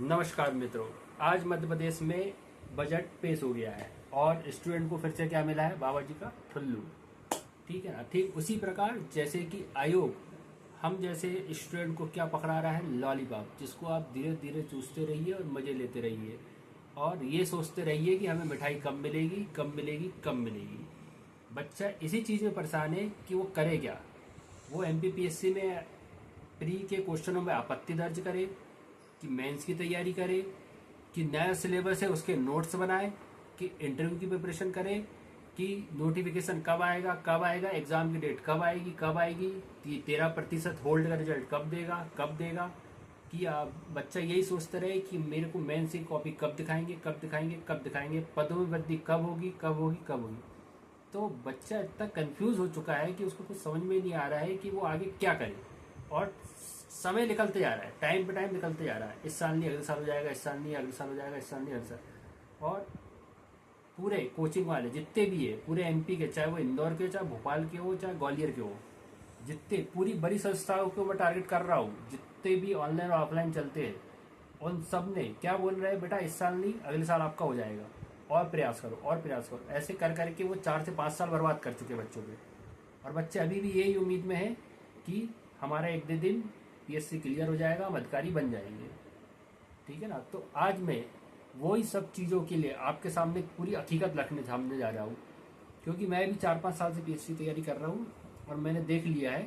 नमस्कार मित्रों। आज मध्य प्रदेश में बजट पेश हो गया है और स्टूडेंट को फिर से क्या मिला है, बाबा जी का ठुल्लू। ठीक है ना। ठीक उसी प्रकार जैसे कि आयोग हम जैसे स्टूडेंट को क्या पकड़ा रहा है, लॉलीपॉप, जिसको आप धीरे धीरे चूसते रहिए और मजे लेते रहिए और ये सोचते रहिए कि हमें मिठाई कब मिलेगी कब मिलेगी कब मिलेगी। बच्चा इसी चीज़ में परेशान है कि वो करे क्या। वो एमपीपीएससी में प्री के क्वेश्चनों में आपत्ति दर्ज करे, कि मेंस की तैयारी करे, कि नया सिलेबस है उसके नोट्स बनाए, कि इंटरव्यू की प्रिपरेशन करे, कि नोटिफिकेशन कब आएगा, एग्जाम की डेट कब आएगी, कि 13% होल्ड का रिजल्ट कब देगा। कि बच्चा यही सोचता रहे कि मेरे को मेंस की कॉपी कब दिखाएंगे, पदों में वृद्धि कब होगी। तो बच्चा इतना कंफ्यूज हो चुका है कि उसको कुछ समझ में नहीं आ रहा है कि वो आगे क्या करे। और समय निकलते जा रहा है, टाइम पे टाइम निकलते जा रहा है। इस साल नहीं अगले साल हो जाएगा, इस साल नहीं अगले साल हो जाएगा, इस साल नहीं अगले साल। और पूरे कोचिंग वाले जितने भी है पूरे एमपी के, चाहे वो इंदौर के, चाहे भोपाल के हो, चाहे ग्वालियर के हो, जितने पूरी बड़ी संस्थाओं को मैं टारगेट कर रहा हूँ, जितने भी ऑनलाइन और ऑफलाइन चलते हैं, उन सब ने क्या बोल रहे हैं, बेटा इस साल नहीं अगले साल आपका हो जाएगा, और प्रयास करो। ऐसे कर करके वो 4 से 5 साल बर्बाद कर चुके बच्चों के। और बच्चे अभी भी यही उम्मीद में है कि हमारा एक दो दिन पीएससी क्लियर हो जाएगा, हम अधिकारी बन जाएंगे। ठीक है ना। तो आज मैं वही सब चीज़ों के लिए आपके सामने पूरी हकीकत रखने सामने जा रहा हूँ, क्योंकि मैं भी 4-5 साल से पीएससी तैयारी कर रहा हूँ और मैंने देख लिया है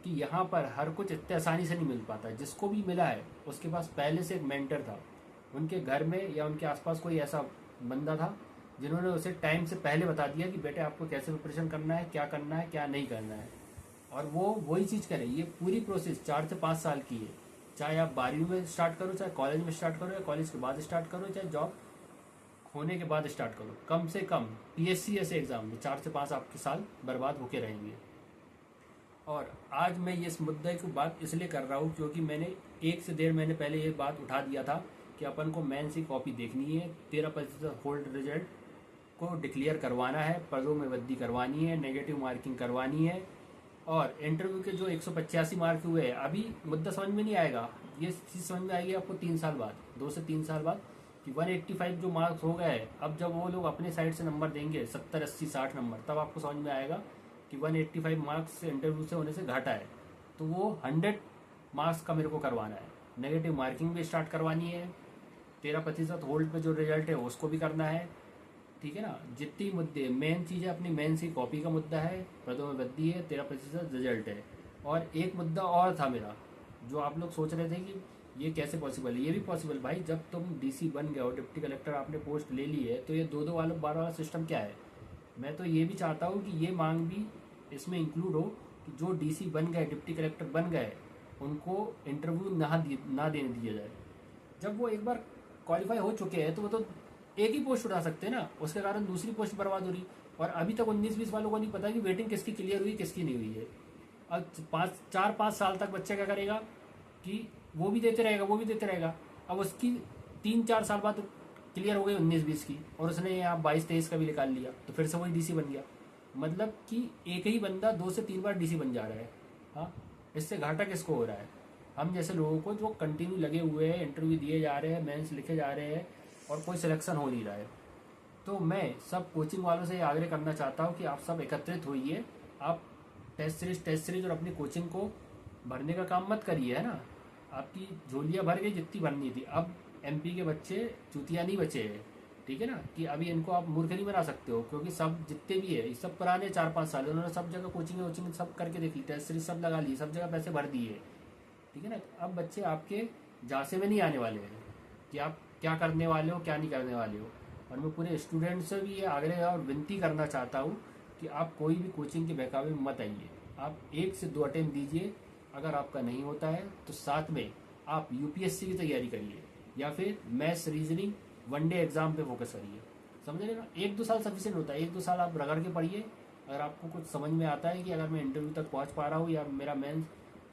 कि यहाँ पर हर कुछ इतने आसानी से नहीं मिल पाता। जिसको भी मिला है उसके पास पहले से एक मेंटर था, उनके घर में या उनके आसपास कोई ऐसा बंदा था जिन्होंने उसे टाइम से पहले बता दिया कि बेटे आपको कैसे प्रिपरेशन करना है, क्या नहीं करना है, और वो वही चीज़ करे। ये पूरी प्रोसेस 4 से 5 साल की है। चाहे आप 12वीं में स्टार्ट करो, चाहे कॉलेज में स्टार्ट करो, या कॉलेज के बाद स्टार्ट करो, चाहे जॉब होने के बाद स्टार्ट करो, कम से कम पीएससी ऐसे एग्जाम में 4 से 5 आपके साल बर्बाद होके रहेंगे। और आज मैं इस मुद्दे की बात इसलिए कर रहा हूँ क्योंकि मैंने 1 से 1.5 महीने पहले ये बात उठा दिया था कि अपन को मेंस की कॉपी देखनी है, 13% होल्ड रिजल्ट को डिक्लेयर करवाना है, पदों में वृद्धि करवानी है, नेगेटिव मार्किंग करवानी है, और इंटरव्यू के जो 185 मार्क हुए हैं, अभी मुद्दा समझ में नहीं आएगा। ये चीज़ समझ में आएगी आपको 3 साल बाद, 2 से 3 साल बाद, कि 185 जो मार्क्स हो गए, अब जब वो लोग अपने साइड से नंबर देंगे 70, 80, 60 नंबर, तब आपको समझ में आएगा कि 185 मार्क्स इंटरव्यू से होने से घाटा है। तो वो 100 मार्क्स का मेरे को करवाना है। नेगेटिव मार्किंग भी स्टार्ट करवानी है, 13% होल्ड पे जो रिजल्ट है उसको भी करना है। ठीक है ना। जितनी मुद्दे मेन चीज़ है, अपनी मेन सी कॉपी का मुद्दा है, पदों में वृद्धि है, 13% रिजल्ट है। और एक मुद्दा और था मेरा, जो आप लोग सोच रहे थे कि ये कैसे पॉसिबल है। ये भी पॉसिबल भाई, जब तुम डीसी बन गए हो, डिप्टी कलेक्टर आपने पोस्ट ले ली है, तो ये 2-2 वाला 12 वाला सिस्टम क्या है। मैं तो ये भी चाहता हूँ कि ये मांग भी इसमें इंक्लूड हो कि जो डीसी बन गए, डिप्टी कलेक्टर बन गए, उनको इंटरव्यू ना देने दिया जाए। जब वो एक बार क्वालिफाई हो चुके हैं तो वो तो एक ही पोस्ट उठा सकते हैं ना, उसके कारण दूसरी पोस्ट बर्बाद हो रही। और अभी तक 19-20 वालों को नहीं पता कि वेटिंग किसकी क्लियर हुई किसकी नहीं हुई है। अब 4-5 साल तक बच्चा क्या करेगा कि वो भी देते रहेगा। अब उसकी 3-4 साल बाद क्लियर हो गई 19-20 की, और उसने यहाँ 22-23 का भी निकाल लिया, तो फिर से वही डीसी बन गया। मतलब कि एक ही बंदा 2 से 3 बार डीसी बन जा रहा है। हाँ, इससे घाटा किसको हो रहा है? हम जैसे लोगों को जो कंटिन्यू लगे हुए हैं, इंटरव्यू दिए जा रहे हैं, मेंस लिखे जा रहे हैं, और कोई सिलेक्शन हो नहीं रहा है। तो मैं सब कोचिंग वालों से आग्रह करना चाहता हूँ कि आप सब एकत्रित होइए। आप टेस्ट सीरीज और अपनी कोचिंग को भरने का काम मत करिए, है ना। आपकी झोलियाँ भर गई जितनी भरनी थी। अब एमपी के बच्चे चूतिया नहीं बचे हैं। ठीक है ना, कि अभी इनको आप मूर्ख नहीं बना सकते हो, क्योंकि सब जितने भी है सब पुराने 4-5 साल उन्होंने सब जगह कोचिंग सब करके देख ली, टेस्ट सीरीज सब लगा ली, सब जगह पैसे भर दिए। ठीक है ना। अब बच्चे आपके झांसे में नहीं आने वाले हैं कि आप क्या करने वाले हो क्या नहीं करने वाले हो। और मैं पूरे स्टूडेंट से भी ये आग्रह और विनती करना चाहता हूँ कि आप कोई भी कोचिंग के बहकावे में मत आइए। आप 1 से 2 अटेम्प्ट दीजिए, अगर आपका नहीं होता है तो साथ में आप यूपीएससी की तैयारी करिए, या फिर मैथ्स रीजनिंग वनडे एग्जाम पे फोकस करिए। समझ रहे ना। 1-2 साल सफिशिएंट होता है, 1-2 साल आप रगड़ के पढ़िए। अगर आपको कुछ समझ में आता है कि अगर मैं इंटरव्यू तक पहुँच पा रहा हूँ या मेरा मेंस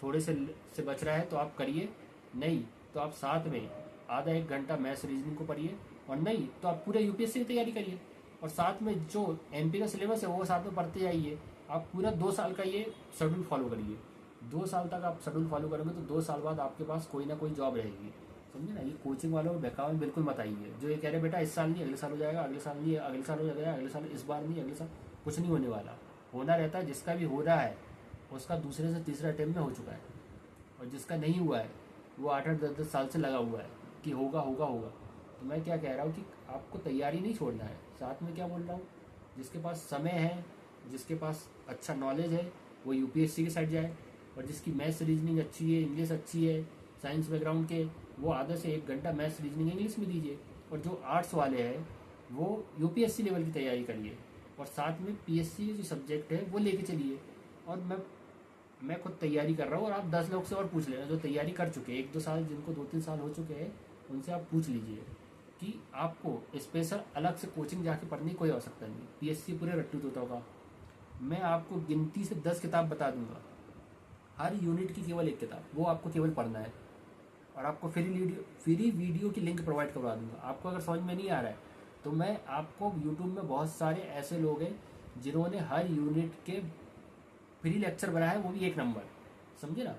थोड़े से बच रहा है, तो आप करिए। नहीं तो आप साथ में आधा 1 घंटा मैथ्स रीजनिंग को पढ़िए, और नहीं तो आप पूरे यूपीएससी की तैयारी करिए। और साथ में जो एमपी का सिलेबस है वो साथ में पढ़ते जाइए। आप पूरा 2 साल का ये शेड्यूल फॉलो करिए। 2 साल तक आप शेड्यूल फॉलो करेंगे तो 2 साल बाद आपके पास कोई ना कोई जॉब रहेगी। समझे ना, ये कोचिंग वालों को बहकावे में बिल्कुल मत आइए। जो ये कह रहे बेटा इस साल नहीं अगले साल हो जाएगा, अगले साल नहीं अगले साल हो जाएगा, अगले साल, इस बार नहीं अगले साल, कुछ नहीं होने वाला। होना रहता है, जिसका भी हो रहा है उसका दूसरे से तीसरा अटेम्प्ट में हो चुका है, और जिसका नहीं हुआ है वो 8-8 10-10 साल से लगा हुआ है कि होगा होगा होगा। तो मैं क्या कह रहा हूँ कि आपको तैयारी नहीं छोड़ना है। साथ में क्या बोल रहा हूँ, जिसके पास समय है, जिसके पास अच्छा नॉलेज है, वो यूपीएससी की साइड जाए, और जिसकी मैथ्स रीजनिंग अच्छी है, इंग्लिश अच्छी है, साइंस बैकग्राउंड के, वो आधा से 1 घंटा मैथ्स रीजनिंग इंग्लिश में दीजिए। और जो आर्ट्स वाले हैं वो यूपीएससी लेवल की तैयारी करिए, और साथ में पीएससी जो सब्जेक्ट है वो लेके चलिए। और मैं खुद तैयारी कर रहा हूँ, और आप 10 लोग से और पूछ लेना जो तैयारी कर चुके हैं, 1-2 साल, जिनको 2-3 साल हो चुके हैं, उनसे आप पूछ लीजिए कि आपको स्पेशल अलग से कोचिंग जाके पढ़ने की कोई आवश्यकता नहीं। पीएससी पूरे रट्टू तोता का मैं आपको गिनती से 10 किताब बता दूंगा, हर यूनिट की केवल 1 किताब, वो आपको केवल पढ़ना है। और आपको फ्री वीडियो की लिंक प्रोवाइड करवा दूंगा। आपको अगर समझ में नहीं आ रहा है तो मैं आपको यूट्यूब में बहुत सारे ऐसे लोग हैं जिन्होंने हर यूनिट के फ्री लेक्चर बनाया है, वो भी 1 नंबर, समझे ना।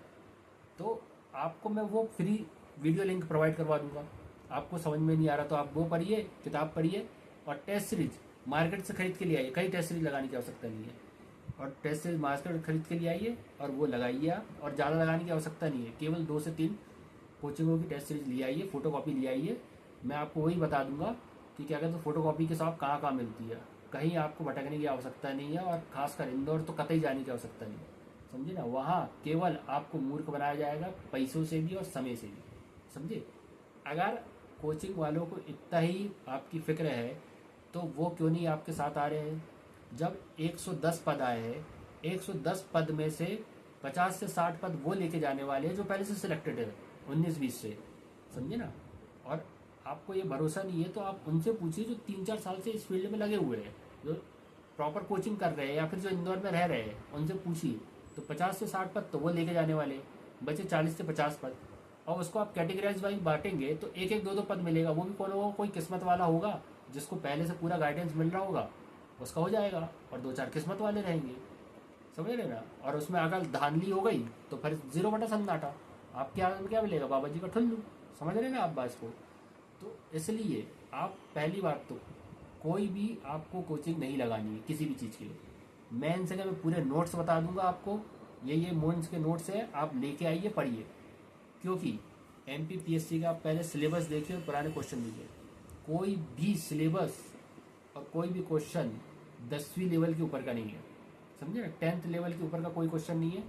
तो आपको मैं वो फ्री वीडियो लिंक प्रोवाइड करवा दूंगा। आपको समझ में नहीं आ रहा तो आप वो पढ़िए, किताब पढ़िए, और टेस्ट सीरीज मार्केट से खरीद के लिए आइए। कहीं टेस्ट सीरीज लगाने की आवश्यकता नहीं है, और टेस्ट सीरीज मार्केट खरीद के लिए आइए और वो लगाइए आप। और ज़्यादा लगाने की आवश्यकता नहीं है, केवल 2 से 3 कोचिंगों की टेस्ट सीरीज ले आइए, फोटो कॉपी ले आइए। मैं आपको वही बता दूंगा कि क्या कहते हैं फोटो कॉपी के साथ कहाँ कहाँ मिलती है। कहीं आपको भटकने की आवश्यकता नहीं है, और खासकर इंदौर तो कतई जाने की आवश्यकता नहीं है, समझे ना। वहाँ केवल आपको मूर्ख बनाया जाएगा, पैसों से भी और समय से भी, समझे। अगर कोचिंग वालों को इतना ही आपकी फिक्र है तो वो क्यों नहीं आपके साथ आ रहे हैं। जब 110 पद आए हैं, 110 पद में से 50 से 60 पद वो लेके जाने वाले हैं जो पहले से सिलेक्टेड है 19-20 से, समझे ना। और आपको ये भरोसा नहीं है तो आप उनसे पूछिए जो 3-4 साल से इस फील्ड में लगे हुए हैं, जो प्रॉपर कोचिंग कर रहे हैं, या फिर जो इंदौर में रह रहे हैं, उनसे पूछिए। तो 50 से 60 पद तो वो लेके जाने वाले, बचे 40 से 50 पद। और उसको आप कैटेगराइज वाइज बांटेंगे तो 1-1 2-2 पद मिलेगा। वो भी कौन होगा, कोई किस्मत वाला होगा जिसको पहले से पूरा गाइडेंस मिल रहा होगा, उसका हो जाएगा। और 2-4 किस्मत वाले रहेंगे, समझ रहे ना। और उसमें अगर धांधली हो गई तो फिर 0 बटा सन्नाटा, आपके हाथ में क्या मिलेगा, बाबा जी का ठुल्लू। समझ रहे ना आप बात को। तो इसलिए आप पहली बात तो कोई भी आपको कोचिंग नहीं लगानी है किसी भी चीज़ के लिए। मैं इन जगह में पूरे नोट्स बता दूंगा आपको, ये मोन्स के नोट्स है, आप लेके आइए पढ़िए। क्योंकि एमपीपीएससी का आप पहले सिलेबस देखिए और पुराने क्वेश्चन दीजिए। कोई भी सिलेबस और कोई भी क्वेश्चन 10वीं लेवल के ऊपर का नहीं है, समझे ना। 10th लेवल के ऊपर का कोई क्वेश्चन नहीं है।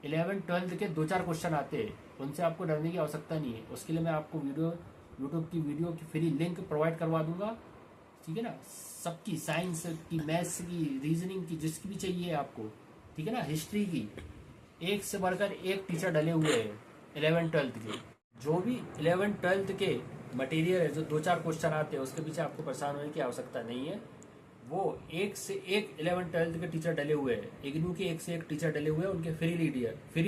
11th 12th के 2-4 क्वेश्चन आते हैं, उनसे आपको डरने की आवश्यकता नहीं है। उसके लिए मैं आपको यूट्यूब की वीडियो की फ्री लिंक प्रोवाइड करवा दूंगा, ठीक है ना। सबकी, साइंस की, मैथ्स की, रीजनिंग की, जिसकी भी चाहिए आपको, ठीक है ना, हिस्ट्री की, एक से बढ़कर एक टीचर डले हुए हैं 11th 12th के। जो भी 11th 12th के मटेरियल है, जो 2-4 क्वेश्चन आते हैं, उसके पीछे आपको परेशान होने की आवश्यकता नहीं है। वो एक से एक 11th 12th के टीचर डले हुए हैं, इग्नू के एक से एक टीचर डले हुए हैं, उनके फ्री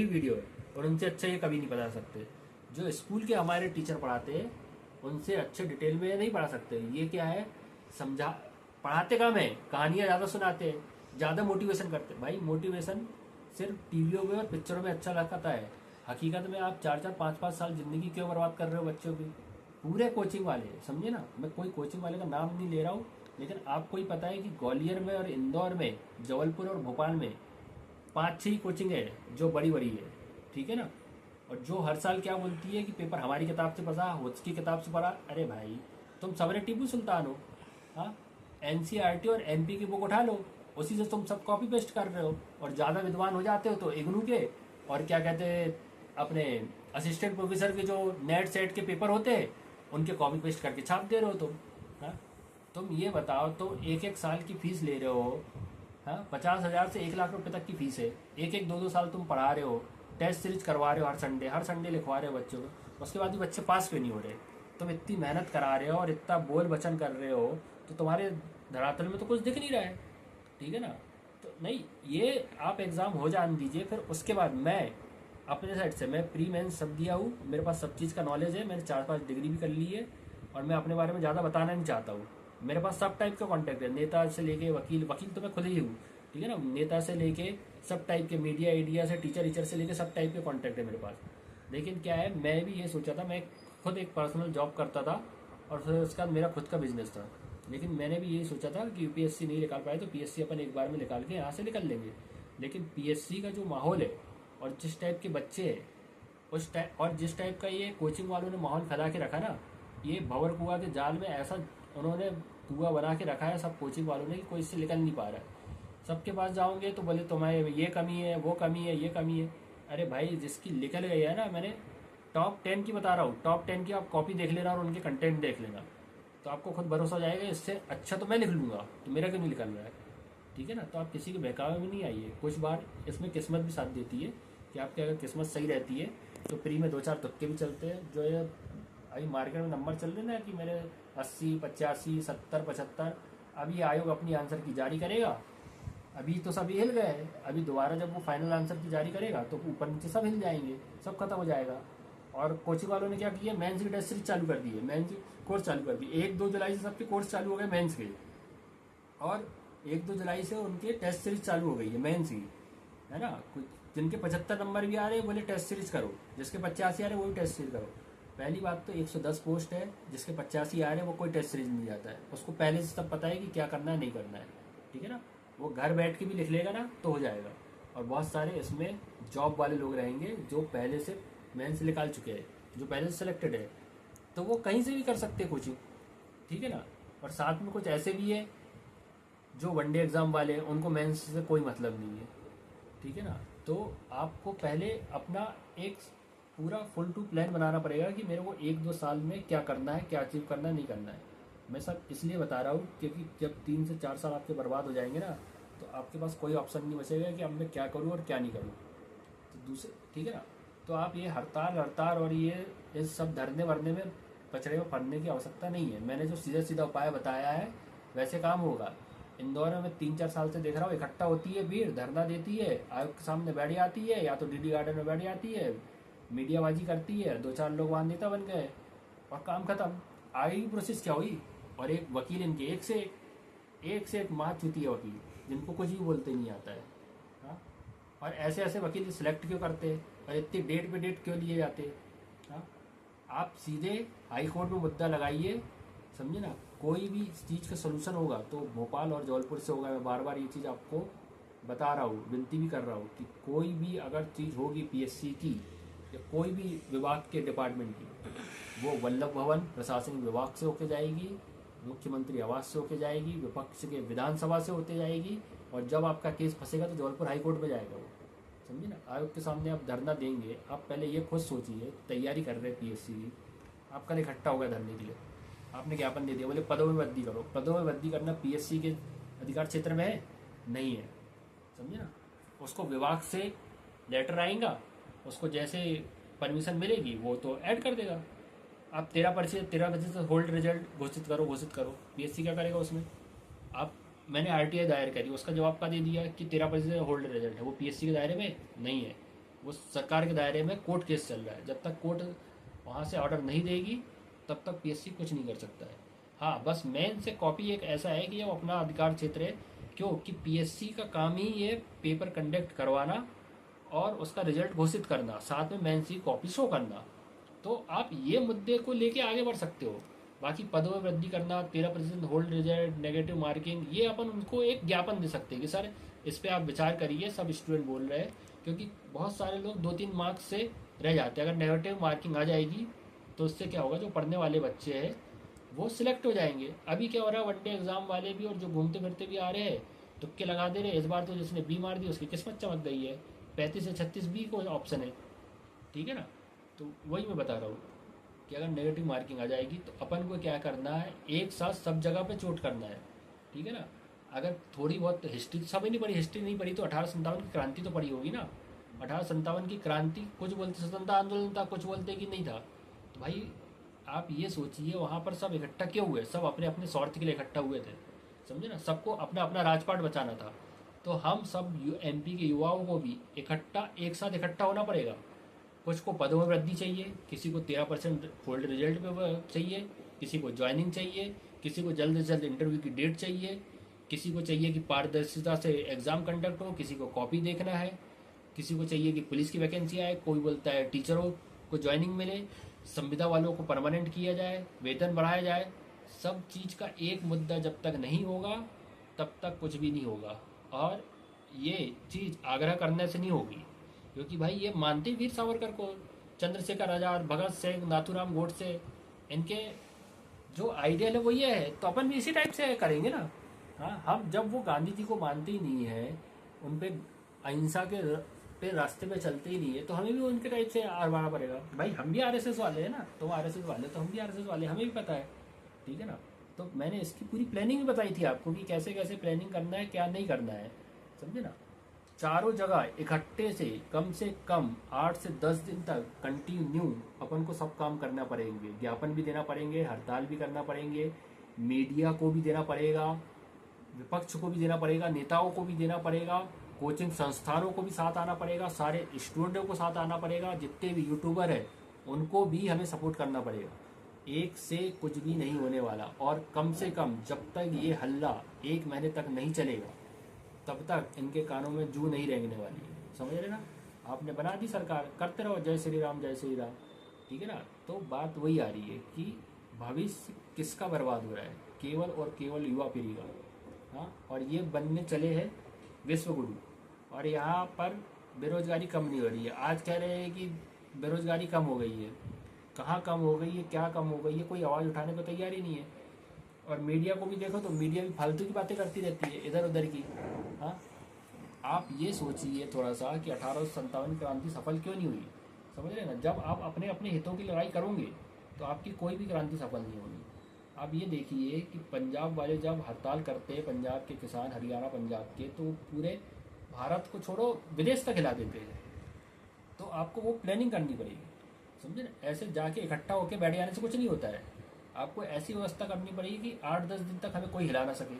वीडियो है, और उनसे अच्छा ये कभी नहीं पढ़ा सकते। जो स्कूल के हमारे टीचर पढ़ाते हैं उनसे अच्छे डिटेल में नहीं पढ़ा सकते। ये क्या है, पढ़ाते कम है, कहानियाँ ज़्यादा सुनाते हैं, ज़्यादा मोटिवेशन करते हैं। भाई मोटिवेशन सिर्फ टीवियों में और पिक्चरों में अच्छा लगता है, हकीकत में आप 4-4 5-5 साल जिंदगी क्यों बर्बाद कर रहे हो बच्चों की। पूरे कोचिंग वाले, समझे ना। मैं कोई कोचिंग वाले का नाम नहीं ले रहा हूँ, लेकिन आपको ही पता है कि ग्वालियर में और इंदौर में, जबलपुर और भोपाल में 5-6 कोचिंग है जो बड़ी बड़ी है, ठीक है ना। और जो हर साल क्या बोलती है कि पेपर हमारी किताब से पढ़ा, उसकी किताब से पढ़ा। अरे भाई तुम सबने टीपू सुल्तान हो, हाँ। एनसीईआरटी और एमपी की बुक उठा लो, उसी से तुम सब कॉपी पेस्ट कर रहे हो। और ज़्यादा विद्वान हो जाते हो तो इग्नू के और क्या कहते हैं अपने असिस्टेंट प्रोफेसर के जो नेट सेट के पेपर होते हैं उनके कॉपी पेस्ट करके छाप दे रहे हो तुम, हाँ। तुम ये बताओ, तो 1-1 साल की फीस ले रहे हो, हाँ। 50,000 से 1 लाख रुपए तक की फीस है। 1-1 2-2 साल तुम पढ़ा रहे हो, टेस्ट सीरीज करवा रहे हो, हर संडे लिखवा रहे हो बच्चों को। उसके बाद भी बच्चे पास क्यों नहीं हो रहे। तुम इतनी मेहनत करा रहे हो और इतना बोल वचन कर रहे हो, तो तुम्हारे धरातल में तो कुछ दिख नहीं रहा है, ठीक है ना। तो नहीं, ये आप एग्ज़ाम हो जाने दीजिए, फिर उसके बाद मैं अपने साइड से, मैं प्री मेंस सब दिया हूँ, मेरे पास सब चीज़ का नॉलेज है, मैंने 4-5 डिग्री भी कर ली है, और मैं अपने बारे में ज़्यादा बताना नहीं चाहता हूँ। मेरे पास सब टाइप का कॉन्टैक्ट है, नेता से लेके वकील तो मैं खुद ही हूँ, ठीक है ना। नेता से लेके सब टाइप के, मीडिया से टीचर से लेके सब टाइप के कॉन्टैक्ट है मेरे पास। लेकिन क्या है, मैं भी ये सोचा था, मैं खुद एक पर्सनल जॉब करता था और फिर उसके बाद मेरा खुद का बिजनेस था। लेकिन मैंने भी यही सोचा था कि यूपीएससी नहीं निकाल पाए तो पीएससी अपन एक बार में निकाल के यहाँ से निकल लेंगे। लेकिन पीएससी का जो माहौल है और जिस टाइप के बच्चे हैं उस टाइप और जिस टाइप का ये कोचिंग वालों ने माहौल फैला के रखा ना, ये भंवर कुआ के जाल में ऐसा उन्होंने कुआ बना के रखा है सब कोचिंग वालों ने कि कोई इससे निकल नहीं पा रहा है। सबके पास जाओगे तो बोले तुम्हारे ये कमी है, वो कमी है, ये कमी है। अरे भाई जिसकी निकल गई है ना, मैंने टॉप 10 की बता रहा हूँ, टॉप 10 की आप कॉपी देख लेना और उनके कंटेंट देख लेना तो आपको खुद भरोसा हो जाएगा इससे अच्छा तो मैं लिख लूँगा, तो मेरा क्यों नहीं निकल रहा है। ठीक है ना। तो आप किसी के बहकावे में नहीं आइए। कुछ बार इसमें किस्मत भी साथ देती है कि आपकी अगर किस्मत सही रहती है तो फ्री में 2-4 तुक्के भी चलते हैं। जो ये अभी मार्केट में नंबर चल रहे ना कि मेरे 80, 85, 70, 75, अभी आयोग अपनी आंसर की जारी करेगा। अभी तो सब हिल गए, अभी दोबारा जब वो फाइनल आंसर की जारी करेगा तो ऊपर नीचे सब हिल जाएंगे, सब खत्म हो जाएगा। और कोचिंग वालों ने क्या किया, मेंस की टेस्ट सीरीज चालू कर दी है, मेंस की कोर्स चालू कर दी। 1-2 जुलाई से सबके कोर्स चालू हो गए मेंस के, और 1-2 जुलाई से उनके टेस्ट सीरीज चालू हो गई है मेंस की, है ना। कुछ जिनके 75 नंबर भी आ रहे हैं बोले टेस्ट सीरीज करो, जिसके 85 आ रहे हैं वो भी टेस्ट सीरीज करो। पहली बात तो 110 पोस्ट है, जिसके 85 आ रहे हैं वो कोई टेस्ट सीरीज नहीं जाता है, उसको पहले से सब पता है कि क्या करना है नहीं करना है। ठीक है ना। वो घर बैठ के भी लिख लेगा ना तो हो जाएगा। और बहुत सारे इसमें जॉब वाले लोग रहेंगे जो पहले से मेंस निकाल चुके हैं, जो पहले से सिलेक्टेड है, तो वो कहीं से भी कर सकते हैं कोचिंग। ठीक है ना। और साथ में कुछ ऐसे भी है जो वनडे एग्जाम वाले हैं, उनको मेंस से कोई मतलब नहीं है। ठीक है ना। तो आपको पहले अपना एक पूरा फुल टू प्लान बनाना पड़ेगा कि मेरे को 1-2 साल में क्या करना है, क्या अचीव करना है, नहीं करना है। मैं सब इसलिए बता रहा हूँ क्योंकि जब 3 से 4 साल आपके बर्बाद हो जाएंगे ना तो आपके पास कोई ऑप्शन नहीं बचेगा कि अब मैं क्या करूँ और क्या नहीं करूँ। तो दूसरे, ठीक है ना। तो आप ये हड़ताल और ये इस सब धरने वरने में पचड़े में पड़ने की आवश्यकता नहीं है। मैंने जो सीधा सीधा उपाय बताया है वैसे काम होगा। इंदौर में मैं 3-4 साल से देख रहा हूँ, इकट्ठा होती है भीड़, धरना देती है, आयोग के सामने बैठ जाती है या तो डीडी गार्डन में बैठ जाती है, मीडियाबाजी करती है, 2-4 लोग वहाँ नेता बन गए और काम खत्म। आगे की प्रोसेस क्या हुई। और एक वकील इनके एक से एक माँ चुती है वकील, जिनको कुछ भी बोलते नहीं आता है। हाँ। और ऐसे ऐसे वकील सिलेक्ट क्यों करते हैं और इतनी डेट पे डेट क्यों लिए जाते हैं। हाँ। आप सीधे हाई कोर्ट में मुद्दा लगाइए, समझे ना। कोई भी चीज़ का सोल्यूशन होगा तो भोपाल और जबलपुर से होगा। मैं बार बार ये चीज़ आपको बता रहा हूँ, विनती भी कर रहा हूँ कि कोई भी अगर चीज़ होगी पीएससी की या कोई भी विभाग के डिपार्टमेंट की, वो वल्लभ भवन प्रशासनिक विभाग से होके जाएगी, मुख्यमंत्री आवास से होके जाएगी, विपक्ष के विधानसभा से होते जाएगी, और जब आपका केस फंसेगा तो जबलपुर हाई कोर्ट में जाएगा वो, समझिए ना। आयोग के सामने आप धरना देंगे। आप पहले ये खुद सोचिए, तैयारी कर रहे हैं पीएससी की, आप कल इकट्ठा हो गया धरने के लिए, आपने ज्ञापन दे दिया, बोले पदों में वृद्धि करो। पदों में वृद्धि करना पीएससी के अधिकार क्षेत्र में है नहीं है, समझे ना। उसको विभाग से लेटर आएगा, उसको जैसे परमिशन मिलेगी वो तो ऐड कर देगा। आप 13% होल्ड रिजल्ट घोषित करो। पीएससी क्या करेगा उसमें। आप मैंने आरटीआई दायर करी, उसका जवाब का दे दिया कि 13% होल्ड रिजल्ट है, वो पीएससी के दायरे में नहीं है, वो सरकार के दायरे में कोर्ट केस चल रहा है। जब तक कोर्ट वहाँ से ऑर्डर नहीं देगी तब तक पीएससी कुछ नहीं कर सकता है। हाँ, बस मेन से कॉपी एक ऐसा है कि वो अपना अधिकार क्षेत्र है, क्योंकि पीएससी का काम ही ये पेपर कंडक्ट करवाना और उसका रिजल्ट घोषित करना, साथ में मेंस की कॉपी शो करना। तो आप ये मुद्दे को लेके आगे बढ़ सकते हो। बाकी पदों में वृद्धि करना, 13% होल्ड रिजल्ट, नेगेटिव मार्किंग, ये अपन उनको एक ज्ञापन दे सकते हैं कि सर इस पर आप विचार करिए, सब स्टूडेंट बोल रहे हैं। क्योंकि बहुत सारे लोग 2-3 मार्क्स से रह जाते हैं। अगर नेगेटिव मार्किंग आ जाएगी तो उससे क्या होगा, जो पढ़ने वाले बच्चे हैं वो सिलेक्ट हो जाएंगे। अभी क्या हो रहा है, वनडे एग्जाम वाले भी और जो घूमते फिरते भी आ रहे हैं तुक्के लगा दे रहे हैं। इस बार तो जिसने बी मार दी उसकी किस्मत चमक गई है, 35 से 36 बी को ऑप्शन है। ठीक है ना। तो वही मैं बता रहा हूँ कि अगर नेगेटिव मार्किंग आ जाएगी तो अपन को क्या करना है, एक साथ सब जगह पे चोट करना है। ठीक है ना। अगर थोड़ी बहुत हिस्ट्री सब ही नहीं पढ़ी, हिस्ट्री नहीं पढ़ी तो 1857 की क्रांति तो पढ़ी होगी ना। 1857 की क्रांति, कुछ बोलते स्वतंत्रता आंदोलन था, कुछ बोलते कि नहीं था। तो भाई आप ये सोचिए वहाँ पर सब इकट्ठा क्यों हुए, सब अपने अपने स्वार्थ के लिए इकट्ठा हुए थे, समझे ना। सबको अपना अपना राजपाट बचाना था। तो हम सब एमपी के युवाओं को भी एक साथ इकट्ठा होना पड़ेगा। कुछ को पदों में वृद्धि चाहिए, किसी को 13% होल्ड रिजल्ट पे चाहिए, किसी को ज्वाइनिंग चाहिए, किसी को जल्द से जल्द इंटरव्यू की डेट चाहिए, किसी को चाहिए कि पारदर्शिता से एग्जाम कंडक्ट हो, किसी को कॉपी देखना है, किसी को चाहिए कि पुलिस की वैकेंसी आए, कोई बोलता है टीचरों को ज्वाइनिंग मिले। संविदा वालों को परमानेंट किया जाए, वेतन बढ़ाया जाए। सब चीज़ का एक मुद्दा जब तक नहीं होगा तब तक कुछ भी नहीं होगा। और ये चीज़ आग्रह करने से नहीं होगी, क्योंकि भाई ये मानते वीर सावरकर को, चंद्रशेखर आज़ाद, भगत सिंह, नाथूराम गोडसे, इनके जो आइडियल है वो ये है, तो अपन भी इसी टाइप से करेंगे ना। हाँ, हम जब वो गांधी जी को मानते ही नहीं है, उन पे अहिंसा के पे रास्ते पे चलते ही नहीं है, तो हमें भी उनके टाइप से आरवाना पड़ेगा। भाई हम भी आरएसएस वाले हैं ना, तो आरएसएस वाले तो हम भी आरएसएस वाले, हमें भी पता है, ठीक है ना। तो मैंने इसकी पूरी प्लानिंग भी बताई थी आपको कि कैसे कैसे प्लानिंग करना है, क्या नहीं करना है, समझे ना। चारों जगह इकट्ठे से कम 8 से 10 दिन तक कंटिन्यू अपन को सब काम करना पड़ेंगे, ज्ञापन भी देना पड़ेंगे, हड़ताल भी करना पड़ेंगे, मीडिया को भी देना पड़ेगा, विपक्ष को भी देना पड़ेगा, नेताओं को भी देना पड़ेगा, कोचिंग संस्थानों को भी साथ आना पड़ेगा, सारे स्टूडेंटों को साथ आना पड़ेगा, जितने भी यूट्यूबर हैं उनको भी हमें सपोर्ट करना पड़ेगा। एक से कुछ भी नहीं होने वाला। और कम से कम जब तक ये हल्ला 1 महीने तक नहीं चलेगा तब तक इनके कानों में जू नहीं रेंगने वाली है, समझ रहे ना। आपने बना दी सरकार, करते रहो जय श्री राम जय श्री राम, ठीक है ना। तो बात वही आ रही है कि भविष्य किसका बर्बाद हो रहा है, केवल और केवल युवा पीढ़ी का। हाँ, और ये बनने चले हैं विश्व गुरु, और यहाँ पर बेरोजगारी कम नहीं हो रही है। आज कह रहे हैं कि बेरोजगारी कम हो गई है, कहाँ कम हो गई है, क्या कम हो गई है, कोई आवाज़ उठाने को तैयार ही नहीं है। और मीडिया को भी देखो तो मीडिया भी फालतू की बातें करती रहती है इधर उधर की। हाँ, आप ये सोचिए थोड़ा सा कि 1857 क्रांति सफल क्यों नहीं हुई, समझ रहे ना। जब आप अपने अपने हितों की लड़ाई करोगे तो आपकी कोई भी क्रांति सफल नहीं होगी। आप ये देखिए कि पंजाब वाले जब हड़ताल करते हैं, पंजाब के किसान, हरियाणा पंजाब के, तो पूरे भारत को छोड़ो विदेश तक हिला देते हैं। तो आपको वो प्लानिंग करनी पड़ेगी, समझे ना। ऐसे जाके इकट्ठा होकर बैठ जाने से कुछ नहीं होता है। आपको ऐसी व्यवस्था करनी पड़ेगी कि 8-10 दिन तक हमें कोई हिला ना सके।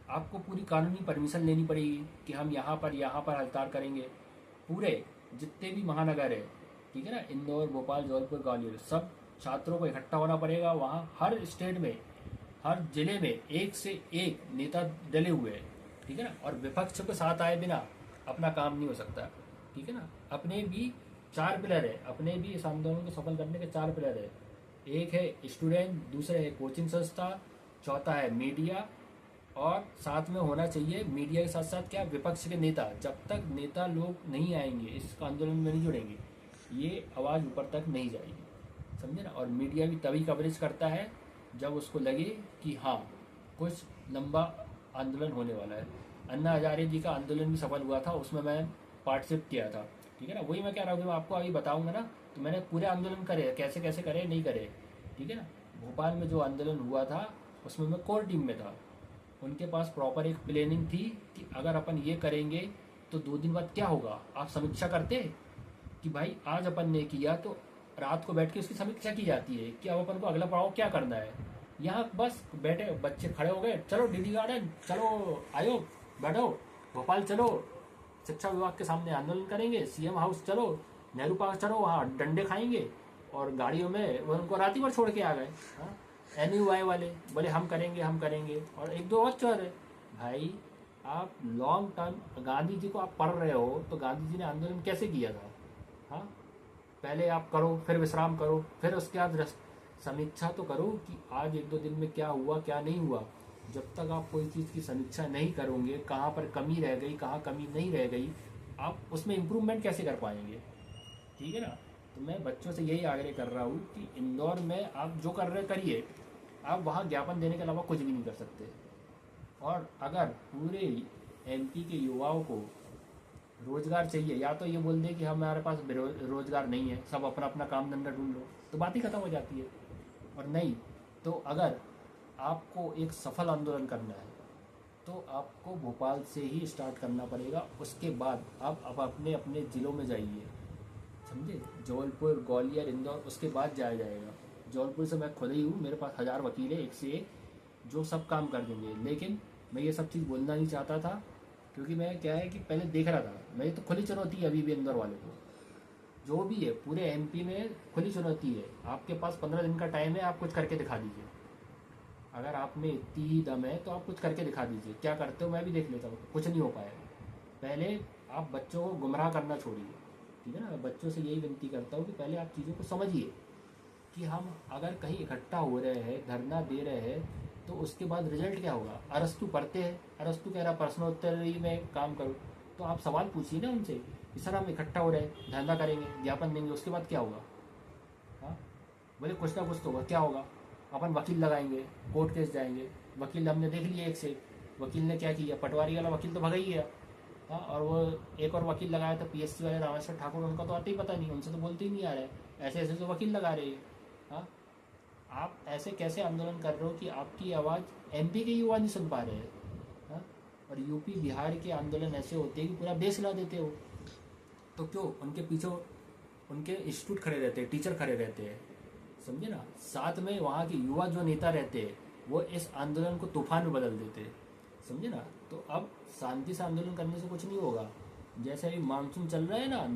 आपको पूरी कानूनी परमिशन लेनी पड़ेगी कि हम यहाँ पर हड़ताल करेंगे। पूरे जितने भी महानगर है, ठीक है ना, इंदौर, भोपाल, जबलपुर, ग्वालियर, सब छात्रों को इकट्ठा होना पड़ेगा। वहाँ हर स्टेट में, हर जिले में एक से एक नेता डले हुए हैं, ठीक है ना। और विपक्ष के साथ आए बिना अपना काम नहीं हो सकता, ठीक है ना। अपने भी 4 पिलर है, अपने भी इस आंदोलन को सफल करने के 4 पिलर है। एक है स्टूडेंट, दूसरा है कोचिंग संस्था, चौथा है मीडिया, और साथ में होना चाहिए मीडिया के साथ साथ क्या, विपक्ष के नेता। जब तक नेता लोग नहीं आएंगे, इस आंदोलन में नहीं जुड़ेंगे, ये आवाज़ ऊपर तक नहीं जाएगी, समझे ना। और मीडिया भी तभी कवरेज करता है जब उसको लगे कि हाँ कुछ लंबा आंदोलन होने वाला है। अन्ना हजारे जी का आंदोलन भी सफल हुआ था, उसमें मैं पार्टिसिपेट किया था, ठीक है ना। वही मैं कह रहा हूँ, मैं आपको अभी बताऊंगा ना, तो मैंने पूरे आंदोलन करे, कैसे कैसे करे, नहीं करे, ठीक है ना। भोपाल में जो आंदोलन हुआ था उसमें मैं कोर टीम में था। उनके पास प्रॉपर एक प्लानिंग थी कि अगर अपन ये करेंगे तो 2 दिन बाद क्या होगा। आप समीक्षा करते कि भाई आज अपन ने किया, तो रात को बैठ के उसकी समीक्षा की जाती है कि अब अपन को अगला पड़ाव क्या करना है। यहाँ बस बैठे बच्चे खड़े हो गए, चलो डीडी गार्डन, चलो आयोग बैठो, भोपाल चलो, शिक्षा विभाग के सामने आंदोलन करेंगे, सीएम हाउस चलो, नेहरू पार्क चलो, वहाँ डंडे खाएंगे, और गाड़ियों में वो उनको रात ही भर छोड़ के आ गए। हाँ, NUI वाले बोले हम करेंगे, और 1-2 और चोर है। भाई आप लॉन्ग टर्म गांधी जी को आप पढ़ रहे हो, तो गांधी जी ने आंदोलन कैसे किया था। हाँ, पहले आप करो, फिर विश्राम करो, फिर उसके बाद समीक्षा तो करो कि आज 1-2 दिन में क्या हुआ क्या नहीं हुआ। जब तक आप कोई चीज़ की समीक्षा नहीं करोगे, कहाँ पर कमी रह गई, कहाँ कमी नहीं रह गई, आप उसमें इम्प्रूवमेंट कैसे कर पाएंगे, ठीक है ना। तो मैं बच्चों से यही आग्रह कर रहा हूँ कि इंदौर में आप जो कर रहे करिए, आप वहाँ ज्ञापन देने के अलावा कुछ भी नहीं कर सकते। और अगर पूरे MP के युवाओं को रोजगार चाहिए, या तो ये बोल दे कि हमारे पास रोजगार नहीं है, सब अपना अपना काम धंधा ढूंढ लो, तो बात ही खत्म हो जाती है। और नहीं तो अगर आपको एक सफल आंदोलन करना है तो आपको भोपाल से ही स्टार्ट करना पड़ेगा। उसके बाद आप अब अपने अपने ज़िलों में जाइए, समझे, जबलपुर, ग्वालियर, इंदौर, उसके बाद जाया जाएगा। जबलपुर से मैं खुद ही हूँ, मेरे पास 1000 वकील है, एक से एक, जो सब काम कर देंगे। लेकिन मैं ये सब चीज़ बोलना नहीं चाहता था, क्योंकि मैं क्या है कि पहले देख रहा था, मेरी तो खुली चुनौती है अभी भी इंदौर वाले को, जो भी है पूरे MP में खुली चुनौती है। आपके पास 15 दिन का टाइम है, आप कुछ करके दिखा दीजिए। अगर आप में इतनी ही दम है तो आप कुछ करके दिखा दीजिए। क्या करते हो मैं भी देख लेता हूँ, कुछ नहीं हो पाएगा। पहले आप बच्चों को गुमराह करना छोड़िए, ठीक है ना। बच्चों से यही विनती करता हूँ कि पहले आप चीज़ों को समझिए, कि हम अगर कहीं इकट्ठा हो रहे हैं, धरना दे रहे हैं, तो उसके बाद रिजल्ट क्या होगा? अरस्तु पढ़ते हैं, अरस्तु कह रहा प्रश्नोत्तरी में काम करो, तो आप सवाल पूछिए ना उनसे कि सर हम इकट्ठा हो रहे हैं, धरना करेंगे, ज्ञापन देंगे, उसके बाद क्या होगा? हाँ, बोले कुछ ना कुछ तो होगा। क्या होगा? अपन वकील लगाएंगे, कोर्ट केस जाएंगे। वकील हमने देख लिया एक से एक। वकील ने क्या किया? पटवारी वाला वकील तो भगा ही गया। हाँ, और वो एक और वकील लगाया था पीएससी वाले रामेश्वर ठाकुर, उनका तो आते ही पता नहीं, उनसे तो बोलते ही नहीं आ रहा है। ऐसे ऐसे तो वकील लगा रहे हैं। हाँ, आप ऐसे कैसे आंदोलन कर रहे हो कि आपकी आवाज़ एमपी के युवा नहीं सुन पा रहे हैं? हाँ, और यूपी बिहार के आंदोलन ऐसे होते हैं कि पूरा देश हिला देते हो। तो क्यों? उनके पीछे उनके इंस्टीट्यूट खड़े रहते हैं, टीचर खड़े रहते हैं, समझे ना। साथ में वहाँ के युवा जो नेता रहते हैं, वो इस आंदोलन को तूफान में बदल देते हैं, समझे ना। तो अब शांति से आंदोलन करने से कुछ नहीं होगा। जैसे अभी मानसून चल रहा है ना,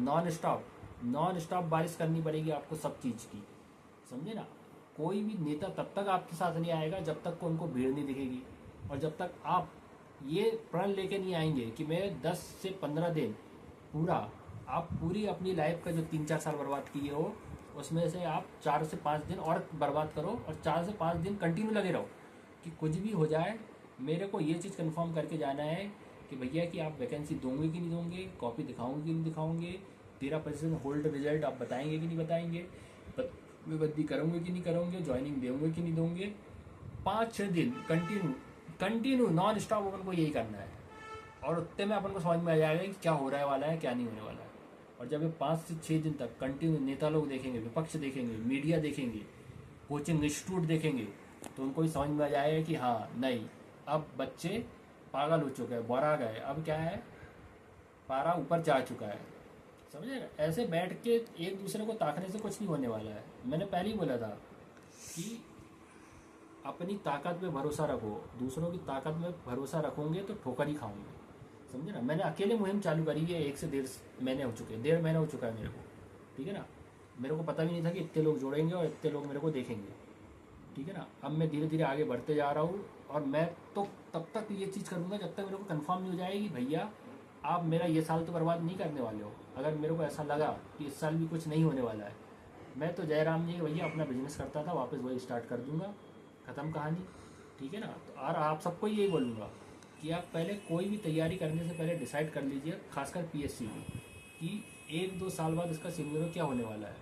नॉन स्टॉप बारिश करनी पड़ेगी आपको सब चीज़ की, समझे ना। कोई भी नेता तब तक आपके साथ नहीं आएगा जब तक को उनको भीड़ नहीं दिखेगी, और जब तक आप ये प्रण लेके नहीं आएंगे कि मैं 10 से 15 दिन पूरा, आप पूरी अपनी लाइफ का जो 3-4 साल बर्बाद किए हो, उसमें से आप 4 से 5 दिन और बर्बाद करो, और 4 से 5 दिन कंटिन्यू लगे रहो कि कुछ भी हो जाए, मेरे को ये चीज़ कंफर्म करके जाना है कि भैया कि आप वैकेंसी दोगे कि नहीं दोगे, कॉपी दिखाओगे कि नहीं दिखाओगे, 13% होल्ड रिजल्ट आप बताएंगे कि नहीं बताएंगे, बदली करोगे कि नहीं करोगे, ज्वाइनिंग दोगे कि नहीं दोगे। 5-6 दिन कंटिन्यू नॉन स्टॉप अपन को यही करना है, और उतने में अपन को समझ में आ जाएगा कि क्या हो रहा है वाला है, क्या नहीं होने वाला है। और जब ये 5 से 6 दिन तक कंटिन्यू नेता लोग देखेंगे, विपक्ष देखेंगे, मीडिया देखेंगे, कोचिंग इंस्टीट्यूट देखेंगे, तो उनको भी समझ में आ जाएगा कि हाँ नहीं, अब बच्चे पागल हो चुके हैं, बौरा गए, अब क्या है, पारा ऊपर जा चुका है, समझे ना। ऐसे बैठ के एक दूसरे को ताकने से कुछ नहीं होने वाला है। मैंने पहले ही बोला था कि अपनी ताकत पे भरोसा रखो, दूसरों की ताकत में भरोसा रखोगे तो ठोकर ही खाओगे, समझे ना। मैंने अकेले मुहिम चालू करी है, 1 से 1.5 महीने हो चुके हैं, 1.5 महीना हो चुका है मेरे को, ठीक है ना। मेरे को पता भी नहीं था कि इतने लोग जुड़ेंगे और इतने लोग मेरे को देखेंगे, ठीक है ना। अब मैं धीरे धीरे आगे बढ़ते जा रहा हूँ, और मैं तो तब तक ये चीज़ करूँगा जब तक मेरे को कंफर्म नहीं हो जाएगी भैया आप मेरा ये साल तो बर्बाद नहीं करने वाले हो। अगर मेरे को ऐसा लगा कि इस साल भी कुछ नहीं होने वाला है, मैं तो जयराम जी भैया अपना बिजनेस करता था, वापस वही स्टार्ट कर दूंगा, ख़त्म कहानी, ठीक है ना। तो और आप सबको यही बोलूँगा कि आप पहले कोई भी तैयारी करने से पहले डिसाइड कर लीजिए, खासकर पीएससी की, कि 1-2 साल बाद इसका सिनेरियो क्या होने वाला है,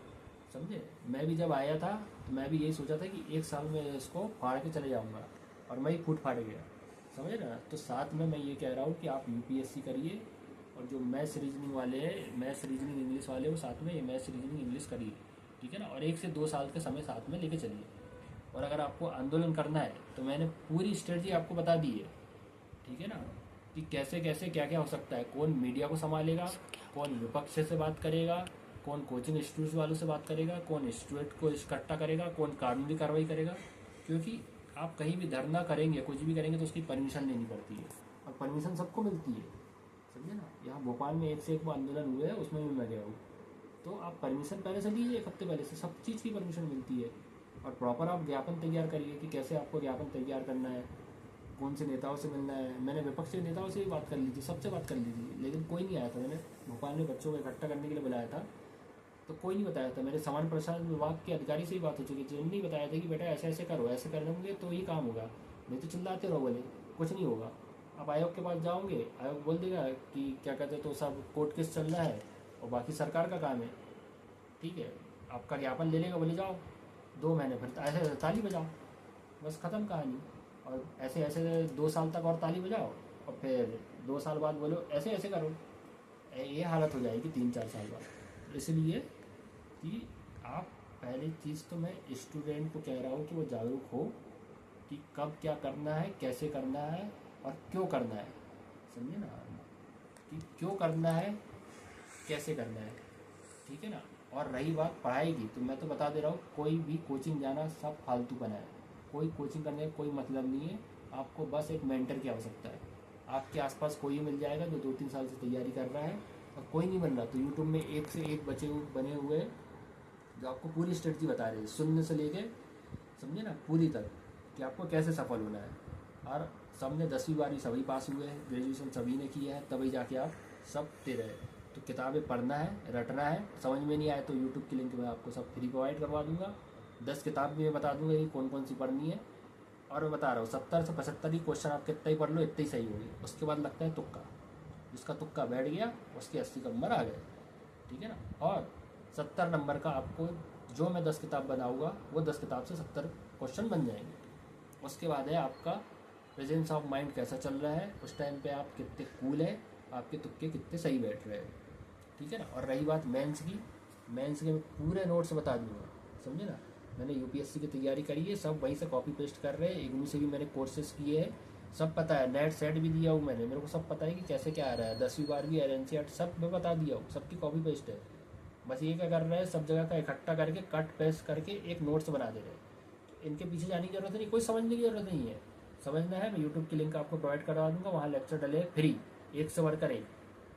समझे। मैं भी जब आया था तो मैं भी यही सोचा था कि 1 साल में इसको फाड़ के चले जाऊँगा, और मैं ही फूट फाड़ गया, समझे ना। तो साथ में मैं ये कह रहा हूँ कि आप यूपीएससी करिए, और जो मैथ्स रीजनिंग वाले हैं, मैथ्स रीजनिंग इंग्लिश वाले, वो साथ में ये मैथ्स रीजनिंग इंग्लिश करिए, ठीक है ना। और 1 से 2 साल के समय साथ में लेके चलिए। और अगर आपको आंदोलन करना है तो मैंने पूरी स्ट्रेटजी आपको बता दी है, ठीक है ना, कि कैसे कैसे क्या क्या हो सकता है। कौन मीडिया को संभालेगा, कौन विपक्ष से बात करेगा, कौन कोचिंग इंस्टीट्यूट वालों से बात करेगा, कौन इंस्टीट्यूट को इकट्ठा करेगा, कौन कानूनी कार्रवाई करेगा। क्योंकि आप कहीं भी धरना करेंगे, कुछ भी करेंगे, तो उसकी परमिशन लेनी पड़ती है, और परमिशन सबको मिलती है, समझे ना। यहाँ भोपाल में 1 से 1 आंदोलन हुए हैं, उसमें भी मैं गया हूँ। तो आप परमिशन पहले से लीजिए, 1 हफ्ते पहले से सब चीज़ की परमिशन मिलती है। और प्रॉपर आप ज्ञापन तैयार करिए कि कैसे आपको ज्ञापन तैयार करना है, कौन से नेताओं से मिलना है। मैंने विपक्ष के नेताओं से भी बात कर ली थी, सबसे बात कर ली थी, लेकिन कोई नहीं आया था। मैंने भोपाल में बच्चों को इकट्ठा करने के लिए बुलाया था, तो कोई नहीं बताया था। मेरे सामान्य प्रशासन विभाग के अधिकारी से ही बात हो चुकी थी, उन्होंने बताया था कि बेटा ऐसे ऐसे करो, ऐसे कर लेंगे तो ही काम होगा, नहीं तो चिल्लाते रहो, बोले कुछ नहीं होगा। आप आयोग के पास जाओगे, आयोग बोल देगा कि क्या कहते तो सब कोर्ट केस चल रहा है, और बाकी सरकार का काम है, ठीक है। आपका ज्ञापन ले लेगा, बोले जाओ 2 महीने, फिर ऐसे ऐसे ताली बजाओ, बस ख़त्म कहानी। और ऐसे ऐसे 2 साल तक और ताली बजाओ, और फिर 2 साल बाद बोलो ऐसे ऐसे करो। ये हालत हो जाएगी 3-4 साल बाद। इसलिए कि आप पहली चीज़ तो मैं स्टूडेंट को कह रहा हूँ कि वो जागरूक हो कि कब क्या करना है, कैसे करना है, और क्यों करना है, समझे ना, कि क्यों करना है, कैसे करना है, ठीक है ना। और रही बात पढ़ाई की, तो मैं तो बता दे रहा हूँ, कोई भी कोचिंग जाना सब फालतू बना है। कोई कोचिंग करने का कोई मतलब नहीं है, आपको बस एक मेंटर की आवश्यकता है। आपके आसपास कोई मिल जाएगा जो 2-3 साल से तैयारी कर रहा है, और कोई नहीं बन रहा तो यूट्यूब में 1 से 1 बने हुए हैं जो आपको पूरी स्ट्रेटजी बता रहे हैं, शून्य से लेके, समझे ना, पूरी तक, कि आपको कैसे सफल होना है। और सबने 10वीं 12वीं सभी पास हुए हैं, ग्रेजुएशन सभी ने किया है, तभी जाके आप सब तेरे हैं। तो किताबें पढ़ना है, रटना है, समझ में नहीं आए तो यूट्यूब की लिंक मैं आपको सब फ्री प्रोवाइड करवा दूंगा, 10 किताब भी मैं बता दूंगा कि कौन कौन सी पढ़नी है। और मैं बता रहा हूँ 70 से 75 ही क्वेश्चन आप कितना ही पढ़ लो इतनी ही सही होगी। उसके बाद लगता है तुक्का, जिसका तुक्का बैठ गया उसके 80 नंबर आ गए, ठीक है ना। और 70 नंबर का आपको जो मैं 10 किताब बनाऊँगा वो 10 किताब से 70 क्वेश्चन बन जाएंगे। उसके बाद है आपका प्रेजेंस ऑफ माइंड कैसा चल रहा है, उस टाइम पे आप कितने कूल है, आपके तुक्के कितने सही बैठ रहे हैं, ठीक है ना। और रही बात मेंस की, मेंस के मैं पूरे नोट्स बता दूंगा, समझे ना। मैंने यूपीएससी की तैयारी करी है, सब वहीं से कॉपी पेस्ट कर रहे हैं, इग्नू से भी मैंने कोर्सेज किए हैं, सब पता है, नेट सेट भी दिया हूँ मैंने, मेरे को सब पता है कि कैसे क्या आ रहा है, 10वीं 12वीं एनसीईआरटी सब मैं बता दिया हूँ, सबकी कॉपी पेस्ट है। बस ये क्या कर रहे हैं, सब जगह का इकट्ठा करके कट पेस्ट करके एक नोट्स बना दे रहे हैं। इनके पीछे जाने की जरूरत नहीं, कोई समझने की जरूरत नहीं है। समझना है मैं यूट्यूब की लिंक आपको प्रोवाइड करवा दूंगा, वहाँ लेक्चर डले फ्री, 1 से बढ़कर 1।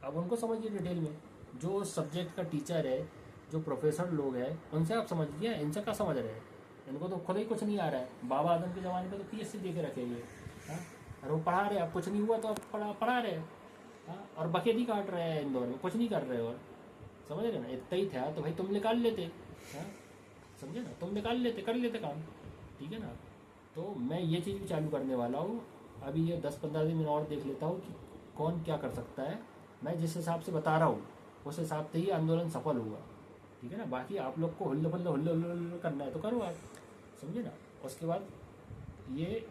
अब उनको समझिए डिटेल में, जो सब्जेक्ट का टीचर है, जो प्रोफेसर लोग हैं, उनसे आप समझिए, इनसे क्या समझ रहे हैं, इनको तो खुद ही कुछ नहीं आ रहा है। बाबा आदम के ज़माने पे तो पीएचसी दे के रखे ये, हाँ, और वो पढ़ा रहे, अब कुछ नहीं हुआ तो अब पढ़ा रहे हैं, हाँ, और बखेती काट रहे हैं इंदौर में, कुछ नहीं कर रहे। और समझ रहे ना, इतना ही था तो भाई तुम निकाल लेते, हाँ, समझे ना, तुम निकाल लेते, कर लेते काम, ठीक है ना। तो मैं ये चीज़ भी चालू करने वाला हूँ, अभी ये 10-15 दिन में और देख लेता हूँ कि कौन क्या कर सकता है। मैं जिस हिसाब से बता रहा हूँ उस हिसाब से ही आंदोलन सफल होगा, ठीक है ना। बाकी आप लोग को हुल्लो फुल्लो हुल्लो हुल्लो करना है तो करो आप, समझे ना। उसके बाद ये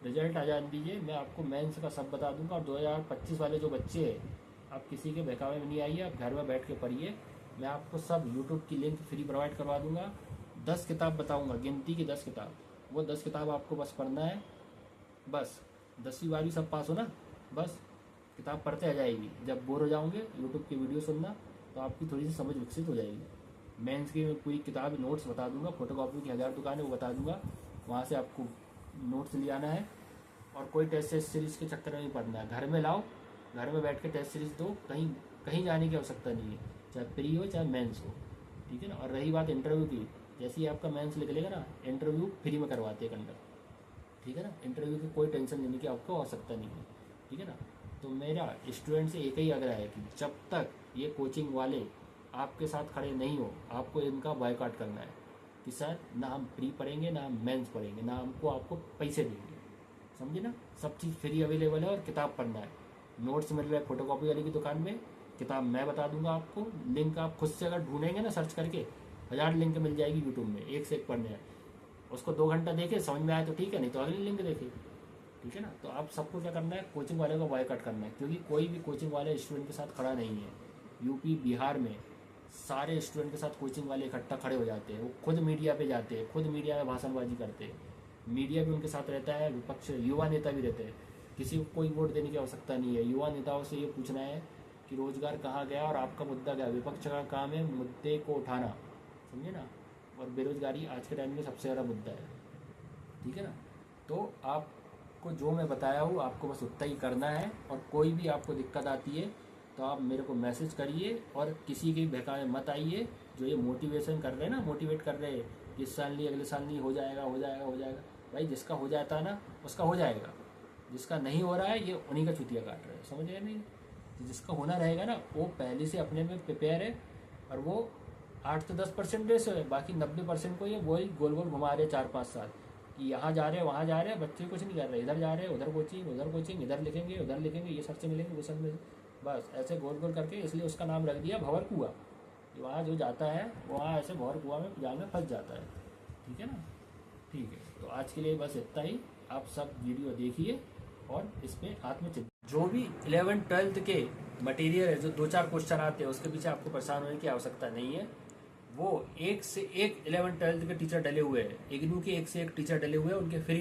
रिजल्ट आ जाने दीजिए, मैं आपको मेंस का सब बता दूंगा। और 2025 वाले जो बच्चे हैं, आप किसी के बहकावे में नहीं आइए, आप घर में बैठ के पढ़िए, मैं आपको सब यूट्यूब की लिंक फ्री प्रोवाइड करवा दूंगा। 10 किताब बताऊंगा, गिनती की 10 किताब, वो 10 किताब आपको बस पढ़ना है, बस 10वीं 12वीं सब पास हो ना, बस किताब पढ़ते आ जाएगी। जब बोर हो जाओगे यूट्यूब की वीडियो सुनना, तो आपकी थोड़ी सी समझ विकसित हो जाएगी। मेंस की मैं पूरी किताब नोट्स बता दूंगा, फोटोकॉपी की 1000 दुकान है वो बता दूंगा, वहाँ से आपको नोट्स ले आना है। और कोई टेस्ट सीरीज के चक्कर में नहीं पढ़ना है, घर में लाओ, घर में बैठ के टेस्ट सीरीज दो, कहीं कहीं जाने की आवश्यकता नहीं है, चाहे प्री हो चाहे मेंस हो, ठीक है ना। और रही बात इंटरव्यू की, जैसे ही आपका मेंस निकलेगा ना, इंटरव्यू फ्री में करवाते हैं कंडक्ट, ठीक है ना। इंटरव्यू की कोई टेंशन लेने की आपको आवश्यकता नहीं है, ठीक है ना। तो मेरा स्टूडेंट से एक ही आग्रह है कि जब तक ये कोचिंग वाले आपके साथ खड़े नहीं हो, आपको इनका बायकॉट करना है कि सर ना हम प्री पढ़ेंगे, ना हम मेंस पढ़ेंगे, ना हमको आपको पैसे देंगे, समझे ना। सब चीज़ फ्री अवेलेबल है और किताब पढ़ना है। नोट्स मिल रहे हैं फोटोकॉपी वाले की दुकान में, किताब मैं बता दूंगा आपको, लिंक आप खुद से अगर ढूंढेंगे ना सर्च करके, 1000 लिंक मिल जाएगी यूट्यूब में, एक से एक पढ़ने हैं। उसको 2 घंटा देखे, समझ में आए तो ठीक है, नहीं तो अगली लिंक देखे, ठीक है ना। तो आप सबको क्या करना है, कोचिंग वाले को बॉयकॉट करना है, क्योंकि कोई भी कोचिंग वाले स्टूडेंट के साथ खड़ा नहीं है। यूपी बिहार में सारे स्टूडेंट के साथ कोचिंग वाले इकट्ठा खड़े हो जाते हैं, वो खुद मीडिया पे जाते हैं, खुद मीडिया में भाषणबाजी करते हैं, मीडिया भी उनके साथ रहता है, विपक्ष युवा नेता भी रहते हैं। किसी को कोई वोट देने की आवश्यकता नहीं है, युवा नेताओं से ये पूछना है कि रोजगार कहाँ गया और आपका मुद्दा क्या है। विपक्ष का काम है मुद्दे को उठाना, समझे ना। और बेरोजगारी आज के टाइम में सबसे ज़्यादा मुद्दा है, ठीक है ना। तो आपको जो मैं बताया हूँ आपको बस उतना ही करना है। और कोई भी आपको दिक्कत आती है तो आप मेरे को मैसेज करिए, और किसी के बहकावे मत आइए। जो ये मोटिवेशन कर रहे हैं ना, मोटिवेट कर रहे हैं, इस साल नहीं अगले साल नहीं, हो जाएगा हो जाएगा हो जाएगा, भाई जिसका हो जाता है ना उसका हो जाएगा, जिसका नहीं हो रहा है ये उन्हीं का चुतिया काट रहे हैं, समझ गए नहीं। जिसका होना रहेगा ना वो पहले से अपने में प्रिपेयर है, और वो 8 से 10% रेस है, बाकी 90% को ये वही गोल गोल घुमा रहे 4-5 साल कि यहाँ जा रहे हैं वहाँ जा रहे हैं, बच्चे कुछ नहीं कर रहे, इधर जा रहे हैं उधर कोचिंग इधर लिखेंगे ये सर से मिलेंगे वो सर में, बस ऐसे गोल गोल करके। इसलिए उसका नाम रख दिया भंवर कुआं, कि वहाँ जो जाता है वहाँ ऐसे भंवर कुआं में जाल में फंस जाता है, ठीक है ना। ठीक है, तो आज के लिए बस इतना ही। आप सब वीडियो देखिए और इसमें आत्मचिंतन। जो भी 11th-12th के मटेरियल है, जो 2-4 क्वेश्चन आते हैं उसके पीछे आपको परेशान होने की आवश्यकता नहीं है। वो एक से एक 11th-12th के टीचर डले हुए हैं, इग्नू के एक से एक टीचर डले हुए हैं, उनके फ्री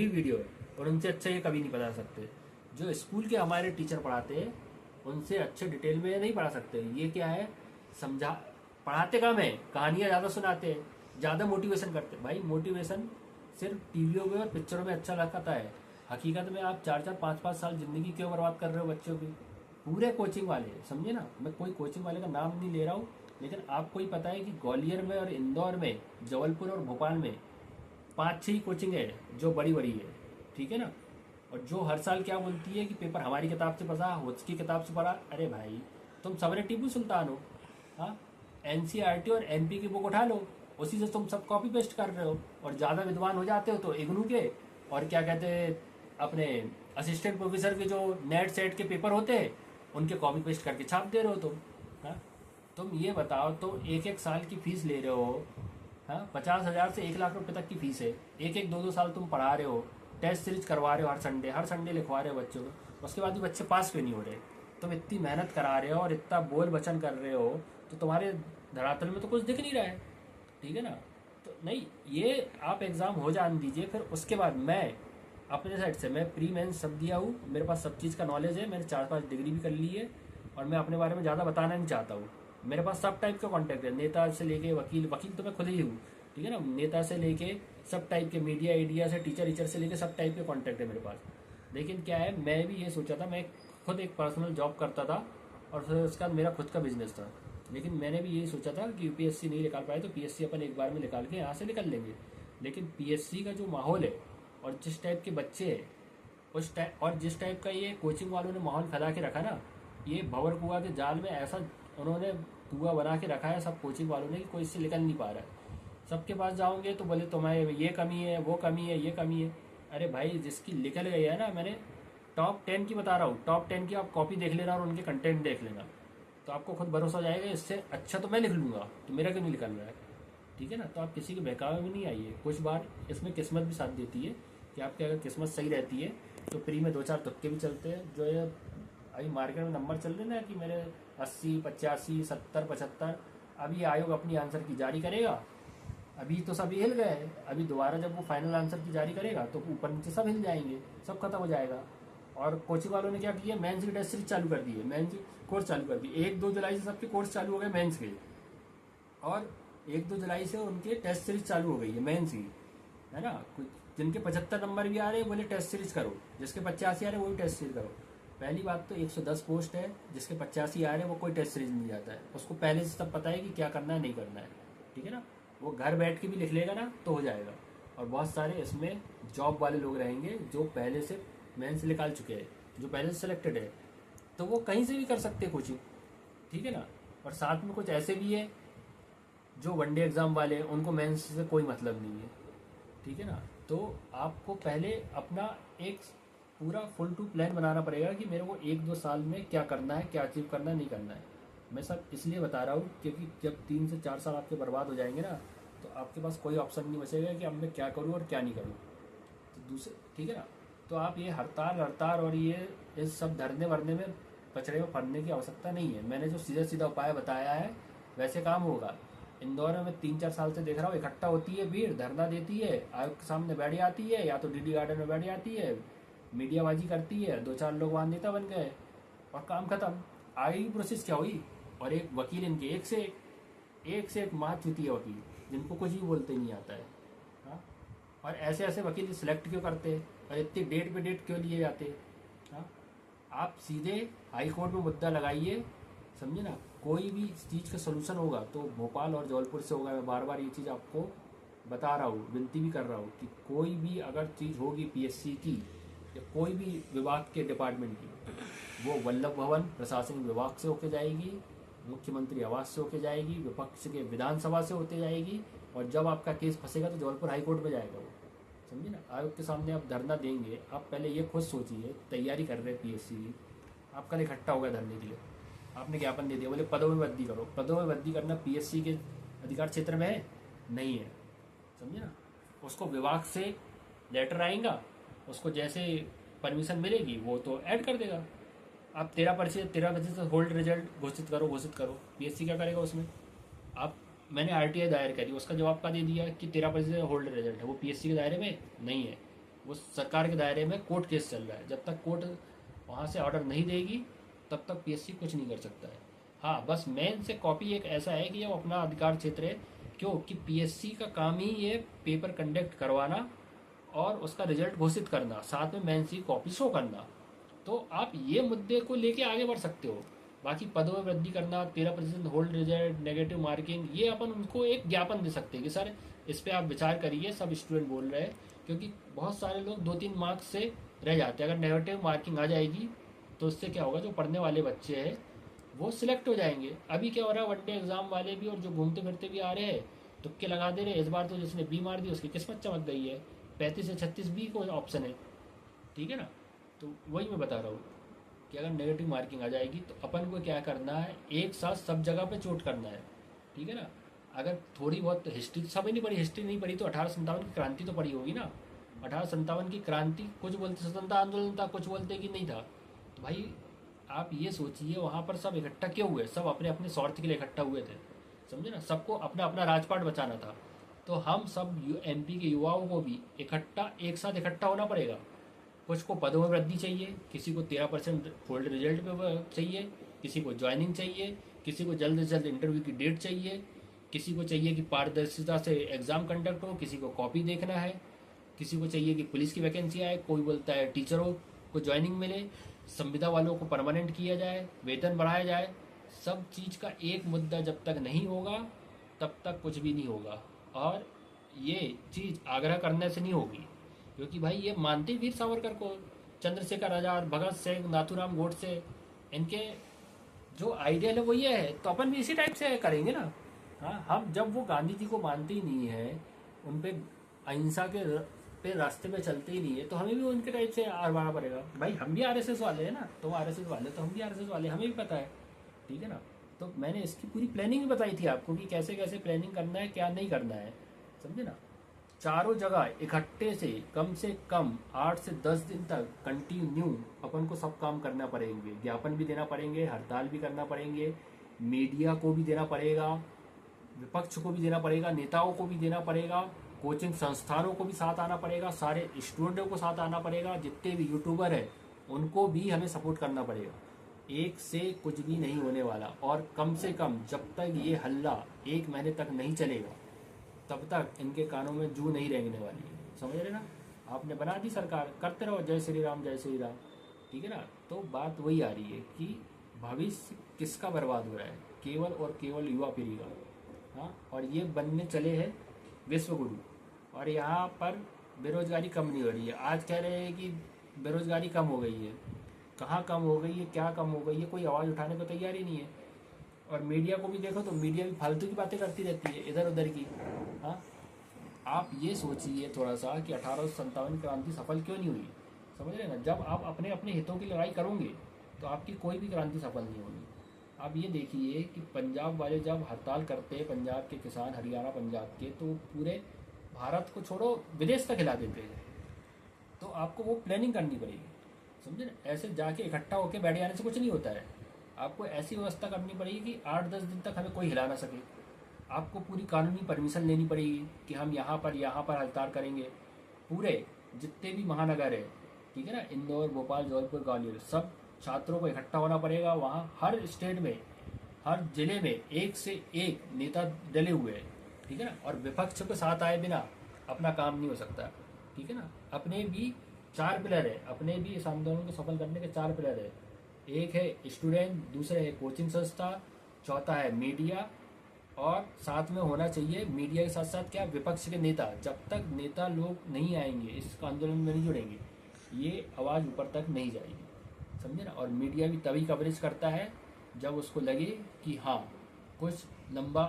वीडियो है, और उनसे अच्छे ये कभी नहीं पढ़ा सकते। जो स्कूल के हमारे टीचर पढ़ाते हैं उनसे अच्छे डिटेल में नहीं पढ़ा सकते। ये क्या है, समझा पढ़ाते कम है, कहानियाँ ज़्यादा सुनाते हैं, ज़्यादा मोटिवेशन करते हैं। भाई मोटिवेशन सिर्फ टीवियों में और पिक्चरों में अच्छा लगता है, हकीकत में आप 4-4, 5-5 साल जिंदगी क्यों बर्बाद कर रहे हो बच्चों की। पूरे कोचिंग वाले, समझे ना, मैं कोई कोचिंग वाले का नाम नहीं ले रहा हूँ, लेकिन आपको ही पता है कि ग्वालियर में और इंदौर में, जबलपुर और भोपाल में 5-6 ही कोचिंग है जो बड़ी बड़ी है, ठीक है ना। और जो हर साल क्या बोलती है कि पेपर हमारी किताब से पढ़ा, उसकी किताब से पढ़ा। अरे भाई तुम सबरे टीपू सुल्तान हो, हाँ। एनसीईआरटी और एमपी की बुक उठा लो, उसी से तुम सब कॉपी पेस्ट कर रहे हो, और ज़्यादा विद्वान हो जाते हो तो इग्नू के और क्या कहते हैं अपने असिस्टेंट प्रोफेसर के जो नेट सेट के पेपर होते हैं उनके कॉपी पेस्ट करके छाप दे रहे हो तुम। हाँ, तुम ये बताओ, तो एक एक साल की फीस ले रहे हो। हाँ, 50,000 से 1 लाख रुपए तक की फीस है। एक एक 2-2 साल तुम पढ़ा रहे हो, टेस्ट सीरीज करवा रहे हो, हर संडे लिखवा रहे हो बच्चों को, उसके बाद भी बच्चे पास क्यों नहीं हो रहे? तुम इतनी मेहनत करा रहे हो और इतना बोल बचन कर रहे हो, तो तुम्हारे धरातल में तो कुछ दिख नहीं रहा है। ठीक है ना? तो नहीं, ये आप एग्ज़ाम हो जान दीजिए, फिर उसके बाद मैं अपने साइड से मैं प्री मेंस सब दिया हूँ, मेरे पास सब चीज़ का नॉलेज है, मैंने 4-5 डिग्री भी कर ली है, और मैं अपने बारे में ज़्यादा बताना नहीं चाहता हूँ। मेरे पास सब टाइप का कॉन्टैक्ट है, नेता से लेके वकील तो मैं खुद ही हूँ। ठीक है ना? नेता से लेके सब टाइप के, मीडिया एडिया से टीचर से लेके सब टाइप के कॉन्टैक्ट है मेरे पास। लेकिन क्या है, मैं भी ये सोचा था, मैं खुद एक पर्सनल जॉब करता था और फिर उसके बाद मेरा खुद का बिजनेस था। लेकिन मैंने भी यही सोचा था कि यूपीएससी नहीं निकाल पाए तो पीएससी अपन एक बार में निकाल के यहाँ से निकल लेंगे। लेकिन पीएससी का जो माहौल है और जिस टाइप के बच्चे हैं उस टाइप, और जिस टाइप का ये कोचिंग वालों ने माहौल फैला के रखा ना, ये भंवर कुआ के जाल में ऐसा उन्होंने कुआ बना के रखा है सब कोचिंग वालों ने कि कोई इससे निकल नहीं पा रहा है। सबके पास जाओगे तो बोले तुम्हारे ये कमी है, वो कमी है, ये कमी है। अरे भाई, जिसकी निकल गई है ना, मैंने टॉप 10 की बता रहा हूँ, टॉप 10 की आप कॉपी देख लेना और उनके कंटेंट देख लेना, तो आपको खुद भरोसा हो जाएगा इससे अच्छा तो मैं लिख लूँगा, तो मेरा क्यों नहीं निकल रहा है? ठीक है ना? तो आप किसी के बहकावे में नहीं आइए। कुछ बार इसमें किस्मत भी साथ देती है कि आपकी अगर किस्मत सही रहती है तो प्री में 2-4 तुक्के भी चलते हैं। जो ये अभी मार्केट में नंबर चल रहे ना कि मेरे 80, 85, 70, 75, अभी आयोग अपनी आंसर की जारी करेगा। अभी तो सब हिल गए हैं, अभी दोबारा जब वो फाइनल आंसर की जारी करेगा तो ऊपर नीचे सब हिल जाएंगे, सब खत्म हो जाएगा। और कोचिंग वालों ने क्या किया, मेंस की टेस्ट सीरीज चालू कर दी है, मेंस कोर्स चालू कर दिए। 1-2 जुलाई से सबके कोर्स चालू हो गए मेंस के, और 1-2 जुलाई से उनके टेस्ट सीरीज चालू हो गई है मेंस की, है ना? कुछ जिनके 75 नंबर भी आ रहे हैं बोले टेस्ट सीरीज करो, जिसके 85 आ रहे हैं वो भी टेस्ट सीरीज करो। पहली बात तो 110 पोस्ट है, जिसके 85 आ रहे हैं वो कोई टेस्ट सीरीज नहीं जाता है, उसको पहले से सब पता है कि क्या करना है नहीं करना है। ठीक है ना? वो घर बैठ के भी लिख लेगा ना तो हो जाएगा। और बहुत सारे इसमें जॉब वाले लोग रहेंगे जो पहले से मेंस निकाल चुके हैं, जो पहले से सिलेक्टेड है, तो वो कहीं से भी कर सकते हैं कोचिंग। ठीक है ना? और साथ में कुछ ऐसे भी है जो वनडे एग्ज़ाम वाले हैं, उनको मेंस से कोई मतलब नहीं है। ठीक है ना? तो आपको पहले अपना एक पूरा फुल टू प्लान बनाना पड़ेगा कि मेरे को 1-2 साल में क्या करना है, क्या अचीव करना है, नहीं करना है। मैं सब इसलिए बता रहा हूँ क्योंकि जब 3 से 4 साल आपके बर्बाद हो जाएंगे ना, तो आपके पास कोई ऑप्शन नहीं बचेगा कि अब मैं क्या करूँ और क्या नहीं करूँ। तो दूसरे, ठीक है ना? तो आप ये हड़ताल और ये इस सब धरने वरने में पचड़े में पड़ने की आवश्यकता नहीं है। मैंने जो सीधा सीधा उपाय बताया है वैसे काम होगा। इंदौर में मैं 3-4 साल से देख रहा हूँ, इकट्ठा होती है भीड़, धरना देती है, आयोग के सामने बैठ जाती है, या तो डीडी गार्डन में बैठ जाती है, मीडियाबाजी करती है, 2-4 लोग वहाँ नेता बन गए और काम खत्म। आगे की प्रोसेस क्या हुई? और एक वकील इनके एक से एक मात चुती है वकील, जिनको कुछ भी बोलते नहीं आता है। हाँ, और ऐसे ऐसे वकील सिलेक्ट क्यों करते हैं और इतनी डेट पे डेट क्यों लिए जाते हैं? हाँ, आप सीधे हाई कोर्ट में मुद्दा लगाइए, समझे ना? कोई भी चीज़ का सोल्यूशन होगा तो भोपाल और जबलपुर से होगा। मैं बार बार ये चीज़ आपको बता रहा हूँ, विनती भी कर रहा हूँ कि कोई भी अगर चीज़ होगी पीएससी की या कोई भी विभाग के डिपार्टमेंट की, वो वल्लभ भवन प्रशासनिक विभाग से होके जाएगी, मुख्यमंत्री आवास से होके जाएगी, विपक्ष के विधानसभा से होते जाएगी, और जब आपका केस फंसेगा तो जबलपुर हाई कोर्ट में जाएगा वो, समझिए ना? आयोग के सामने आप धरना देंगे। आप पहले ये खुद सोचिए, तैयारी कर रहे हैं पीएससी की, आप कल इकट्ठा होगा धरने के लिए, आपने ज्ञापन दे दिया, बोले पदों में वृद्धि करो। पदों में वृद्धि करना पीएससी के अधिकार क्षेत्र में है? नहीं है, समझे ना? उसको विभाग से लेटर आएगा, उसको जैसे परमिशन मिलेगी वो तो ऐड कर देगा। आप 13% होल्ड रिजल्ट घोषित करो। पीएससी क्या करेगा उसमें? आप, मैंने आरटीआई दायर करी, उसका जवाब का दे दिया कि 13% होल्ड रिजल्ट है, वो पीएससी के दायरे में नहीं है, वो सरकार के दायरे में कोर्ट केस चल रहा है। जब तक कोर्ट वहाँ से ऑर्डर नहीं देगी तब तक पीएससी कुछ नहीं कर सकता है। हाँ, बस मेन से कॉपी एक ऐसा है कि ये अपना अधिकार क्षेत्र है, क्योंकि पीएससी का काम ही ये पेपर कंडक्ट करवाना और उसका रिजल्ट घोषित करना, साथ में मेंस की कॉपी शो करना। तो आप ये मुद्दे को लेके आगे बढ़ सकते हो। बाकी पदों में वृद्धि करना, 13% होल्ड रिजल्ट, नेगेटिव मार्किंग, ये अपन उनको एक ज्ञापन दे सकते हैं कि सर इस पर आप विचार करिए, सब स्टूडेंट बोल रहे हैं। क्योंकि बहुत सारे लोग 2-3 मार्क्स से रह जाते हैं। अगर नेगेटिव मार्किंग आ जाएगी तो उससे क्या होगा, जो पढ़ने वाले बच्चे हैं वो सिलेक्ट हो जाएंगे। अभी क्या हो रहा है, वनडे एग्जाम वाले भी और जो घूमते फिरते भी आ रहे हैं तुक्के लगा दे रहे। इस बार तो जिसने बी मार दी उसकी किस्मत चमक गई है, 35 से 36 बी को ऑप्शन है, ठीक है ना। तो वही मैं बता रहा हूँ कि अगर नेगेटिव मार्किंग आ जाएगी तो अपन को क्या करना है, एक साथ सब जगह पे चोट करना है, ठीक है ना। अगर थोड़ी बहुत हिस्ट्री सब ही नहीं पढ़ी, हिस्ट्री नहीं पढ़ी तो 1857 की क्रांति तो पढ़ी होगी ना। 1857 की क्रांति, कुछ बोलते स्वतंत्रता आंदोलन था, कुछ बोलते कि नहीं था। तो भाई आप ये सोचिए वहाँ पर सब इकट्ठा क्यों हुए, सब अपने अपने स्वार्थ के लिए इकट्ठा हुए थे, समझे ना। सबको अपना अपना राजपाट बचाना था। तो हम सब एमपी के युवाओं को भी इकट्ठा एक साथ इकट्ठा होना पड़ेगा। कुछ को पदों में वृद्धि चाहिए, किसी को 13% होल्ड रिजल्ट पे चाहिए, किसी को ज्वाइनिंग चाहिए, किसी को जल्द से जल्द इंटरव्यू की डेट चाहिए, किसी को चाहिए कि पारदर्शिता से एग्जाम कंडक्ट हो, किसी को कॉपी देखना है, किसी को चाहिए कि पुलिस की वैकेंसी आए, कोई बोलता है टीचरों को ज्वाइनिंग मिले, संविदा वालों को परमानेंट किया जाए, वेतन बढ़ाया जाए। सब चीज़ का एक मुद्दा जब तक नहीं होगा तब तक कुछ भी नहीं होगा। और ये चीज़ आग्रह करने से नहीं होगी, क्योंकि भाई ये मानते वीर सावरकर को, चंद्रशेखर आजाद, भगत सिंह, नाथूराम गोडसे, इनके जो आइडियल है वो ये है, तो अपन भी इसी टाइप से करेंगे ना। हाँ, हम जब वो गांधी जी को मानते ही नहीं है, उन पे अहिंसा के पे रास्ते पे चलते ही नहीं है, तो हमें भी उनके टाइप से आरवाना पड़ेगा। भाई हम भी आरएसएस वाले हैं ना, तुम आरएसएस वाले तो हम भी आरएसएस वाले, हमें भी पता है, ठीक है ना। तो मैंने इसकी पूरी प्लानिंग भी बताई थी आपको कि कैसे कैसे प्लानिंग करना है, क्या नहीं करना है, समझे ना। चारों जगह इकट्ठे से कम 8 से 10 दिन तक कंटिन्यू अपन को सब काम करना पड़ेंगे, ज्ञापन भी देना पड़ेंगे, हड़ताल भी करना पड़ेंगे, मीडिया को भी देना पड़ेगा, विपक्ष को भी देना पड़ेगा, नेताओं को भी देना पड़ेगा, कोचिंग संस्थानों को भी साथ आना पड़ेगा, सारे स्टूडेंटों को साथ आना पड़ेगा, जितने भी यूट्यूबर है उनको भी हमें सपोर्ट करना पड़ेगा। एक से कुछ भी नहीं होने वाला। और कम से कम जब तक ये हल्ला 1 महीने तक नहीं चलेगा तब तक इनके कानों में जू नहीं रेंगने वाली है, समझ रहे ना। आपने बना दी सरकार, करते रहो जय श्री राम जय श्री राम, ठीक है ना। तो बात वही आ रही है कि भविष्य किसका बर्बाद हो रहा है, केवल और केवल युवा पीढ़ी का। हाँ, और ये बनने चले हैं विश्व गुरु, और यहाँ पर बेरोजगारी कम नहीं हो रही है। आज कह रहे हैं कि बेरोजगारी कम हो गई है, कहाँ कम हो गई है, क्या कम हो गई है, कोई आवाज़ उठाने को तैयार ही नहीं है। और मीडिया को भी देखो तो मीडिया भी फालतू की बातें करती रहती है, इधर उधर की। हाँ, आप ये सोचिए थोड़ा सा कि 1857 क्रांति सफल क्यों नहीं हुई, समझ रहे ना। जब आप अपने अपने हितों की लड़ाई करोगे तो आपकी कोई भी क्रांति सफल नहीं होगी। आप ये देखिए कि पंजाब वाले जब हड़ताल करते हैं, पंजाब के किसान, हरियाणा पंजाब के, तो पूरे भारत को छोड़ो विदेश तक हिला देते हैं। तो आपको वो प्लानिंग करनी पड़ेगी, समझे ना। ऐसे जाके इकट्ठा होकर बैठ जाने से कुछ नहीं होता है। आपको ऐसी व्यवस्था करनी पड़ेगी कि 8-10 दिन तक हमें कोई हिला ना सके। आपको पूरी कानूनी परमिशन लेनी पड़ेगी कि हम यहाँ पर हड़ताल करेंगे। पूरे जितने भी महानगर है, ठीक है ना, इंदौर, भोपाल, जौनपुर, ग्वालियर, सब छात्रों को इकट्ठा होना पड़ेगा। वहाँ हर स्टेट में, हर जिले में एक से एक नेता डले हुए हैं, ठीक है ना। और विपक्ष के साथ आए बिना अपना काम नहीं हो सकता, ठीक है ना। अपने भी 4 पिलर है, अपने भी इस आंदोलन को सफल करने के 4 पिलर है। एक है स्टूडेंट, दूसरे है कोचिंग संस्था, चौथा है मीडिया, और साथ में होना चाहिए मीडिया के साथ साथ क्या, विपक्ष के नेता। जब तक नेता लोग नहीं आएंगे, इस आंदोलन में नहीं जुड़ेंगे, ये आवाज़ ऊपर तक नहीं जाएगी, समझे ना। और मीडिया भी तभी कवरेज करता है जब उसको लगे कि हाँ कुछ लंबा